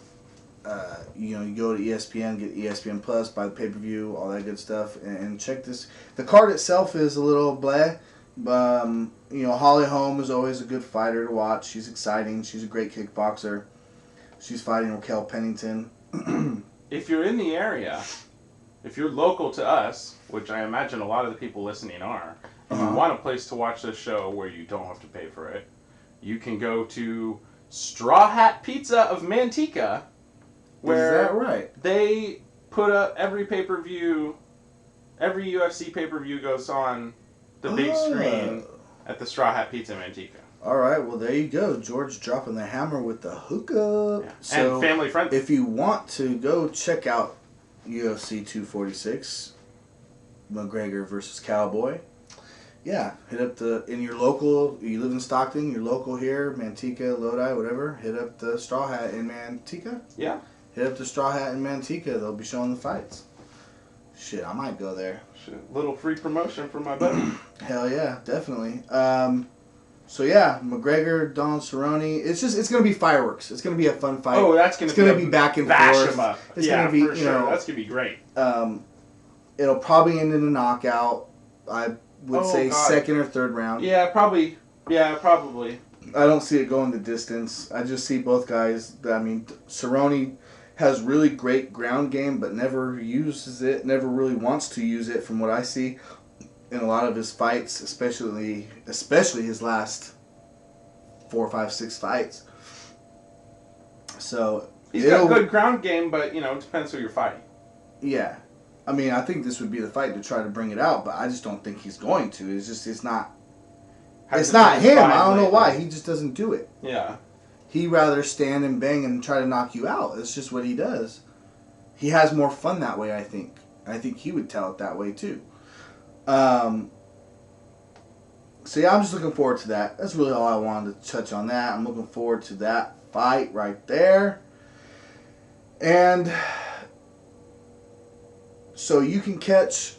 Speaker 1: You go to ESPN, get ESPN Plus, buy the pay-per-view, all that good stuff, and check this. The card itself is a little bleh. Holly Holm is always a good fighter to watch. She's exciting. She's a great kickboxer. She's fighting Raquel Pennington.
Speaker 2: If you're in the area, if you're local to us, which I imagine a lot of the people listening are, and you want a place to watch this show where you don't have to pay for it, you can go to Straw Hat Pizza of Manteca, where
Speaker 1: Is that right?
Speaker 2: They put up every pay-per-view, every UFC pay-per-view goes on the big screen at the Straw Hat Pizza Manteca.
Speaker 1: All right, well, there you go. George dropping the hammer with the hookup.
Speaker 2: Yeah.
Speaker 1: So
Speaker 2: and family friendly.
Speaker 1: If you want to go check out UFC 246, McGregor versus Cowboy, Yeah, hit up in your local. You live in Stockton, your local here, Manteca, Lodi, whatever. Hit up the Straw Hat in Manteca.
Speaker 2: Yeah.
Speaker 1: Hit up the Straw Hat in Manteca. They'll be showing the fights. Shit, I might go there.
Speaker 2: Shit, little free promotion for my buddy.
Speaker 1: Hell yeah, definitely. So yeah, McGregor, Don Cerrone. It's gonna be fireworks. It's gonna be a fun fight.
Speaker 2: Oh, that's gonna
Speaker 1: be back and
Speaker 2: bash
Speaker 1: forth.
Speaker 2: him up.
Speaker 1: It's
Speaker 2: yeah,
Speaker 1: gonna be
Speaker 2: for sure. That's gonna be great.
Speaker 1: It'll probably end in a knockout. I would say
Speaker 2: God.
Speaker 1: second or third round.
Speaker 2: Yeah, probably. Yeah, probably.
Speaker 1: I don't see it going the distance. I just see both guys. I mean, Cerrone has really great ground game, but never uses it. Never really wants to use it, from what I see in a lot of his fights, especially his last 4, 5, 6 fights. So
Speaker 2: he's got good ground game, but it depends who you're fighting.
Speaker 1: Yeah. I mean, I think this would be the fight to try to bring it out, but I just don't think he's going to. It's not him. I don't know why. He just doesn't do it.
Speaker 2: Yeah.
Speaker 1: He'd rather stand and bang and try to knock you out. It's just what he does. He has more fun that way, I think. I think he would tell it that way, too. So, yeah, I'm just looking forward to that. That's really all I wanted to touch on that. I'm looking forward to that fight right there. And so you can catch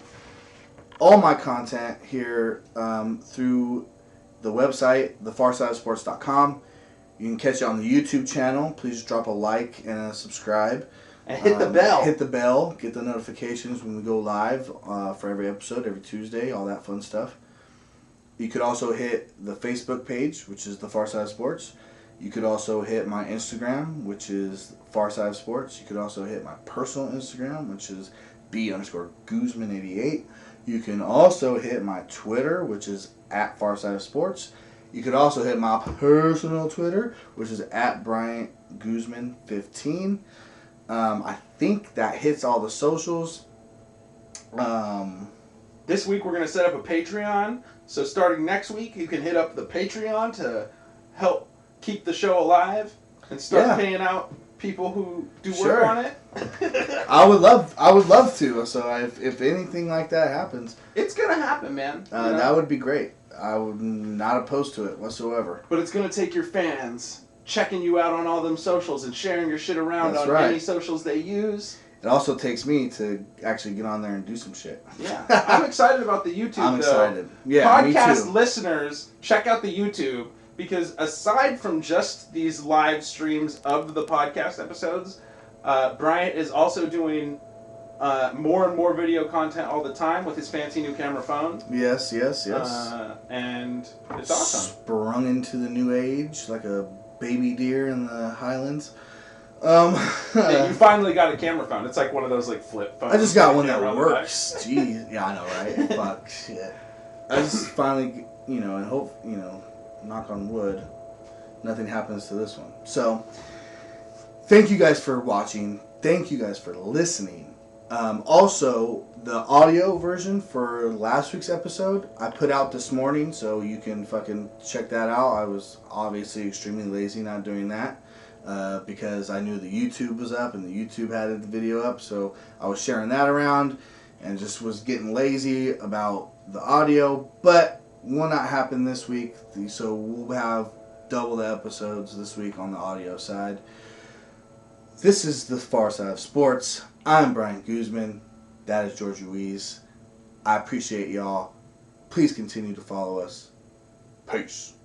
Speaker 1: all my content here through the website, thefarsideofsports.com. You can catch it on the YouTube channel. Please drop a like and a subscribe.
Speaker 2: And hit the bell.
Speaker 1: Hit the bell. Get the notifications when we go live for every episode, every Tuesday, all that fun stuff. You could also hit the Facebook page, which is The Far Side of Sports. You could also hit my Instagram, which is Far Side of Sports. You could also hit my personal Instagram, which is B_Guzman88. You can also hit my Twitter, which is at Far Side of Sports. You could also hit my personal Twitter, which is at Bryant Guzman15. I think that hits all the socials.
Speaker 2: This week we're going to set up a Patreon. So starting next week, you can hit up the Patreon to help keep the show alive and start paying out people who do work on it.
Speaker 1: I would love to. So if anything like that happens,
Speaker 2: it's going to happen, man.
Speaker 1: That would be great. I would not opposed to it whatsoever.
Speaker 2: But it's going to take your fans checking you out on all them socials and sharing your shit around
Speaker 1: That's
Speaker 2: on
Speaker 1: right.
Speaker 2: any socials they use.
Speaker 1: It also takes me to actually get on there and do some shit.
Speaker 2: Yeah. I'm excited about the YouTube,
Speaker 1: I'm
Speaker 2: though.
Speaker 1: excited. Yeah,
Speaker 2: Podcast
Speaker 1: me too.
Speaker 2: Listeners, check out the YouTube, because aside from just these live streams of the podcast episodes, Bryant is also doing more and more video content all the time with his fancy new camera phone.
Speaker 1: Yes.
Speaker 2: And it's awesome.
Speaker 1: Sprung into the new age like a baby deer in the Highlands. You
Speaker 2: finally got a camera phone. It's like one of those like flip phones.
Speaker 1: I just got one that works. Jeez. Yeah, I know, right? Fuck, shit. I just finally, and hope, knock on wood, nothing happens to this one. So, thank you guys for watching. Thank you guys for listening. Also, the audio version for last week's episode, I put out this morning, so you can fucking check that out. I was obviously extremely lazy not doing that. Because I knew the YouTube was up and the YouTube had the video up, so I was sharing that around and just was getting lazy about the audio, but will not happen this week, so we'll have double the episodes this week on the audio side. This is the Far Side of Sports. I'm Bryant Guzman. That is George Ruiz. I appreciate y'all. Please continue to follow us. Peace.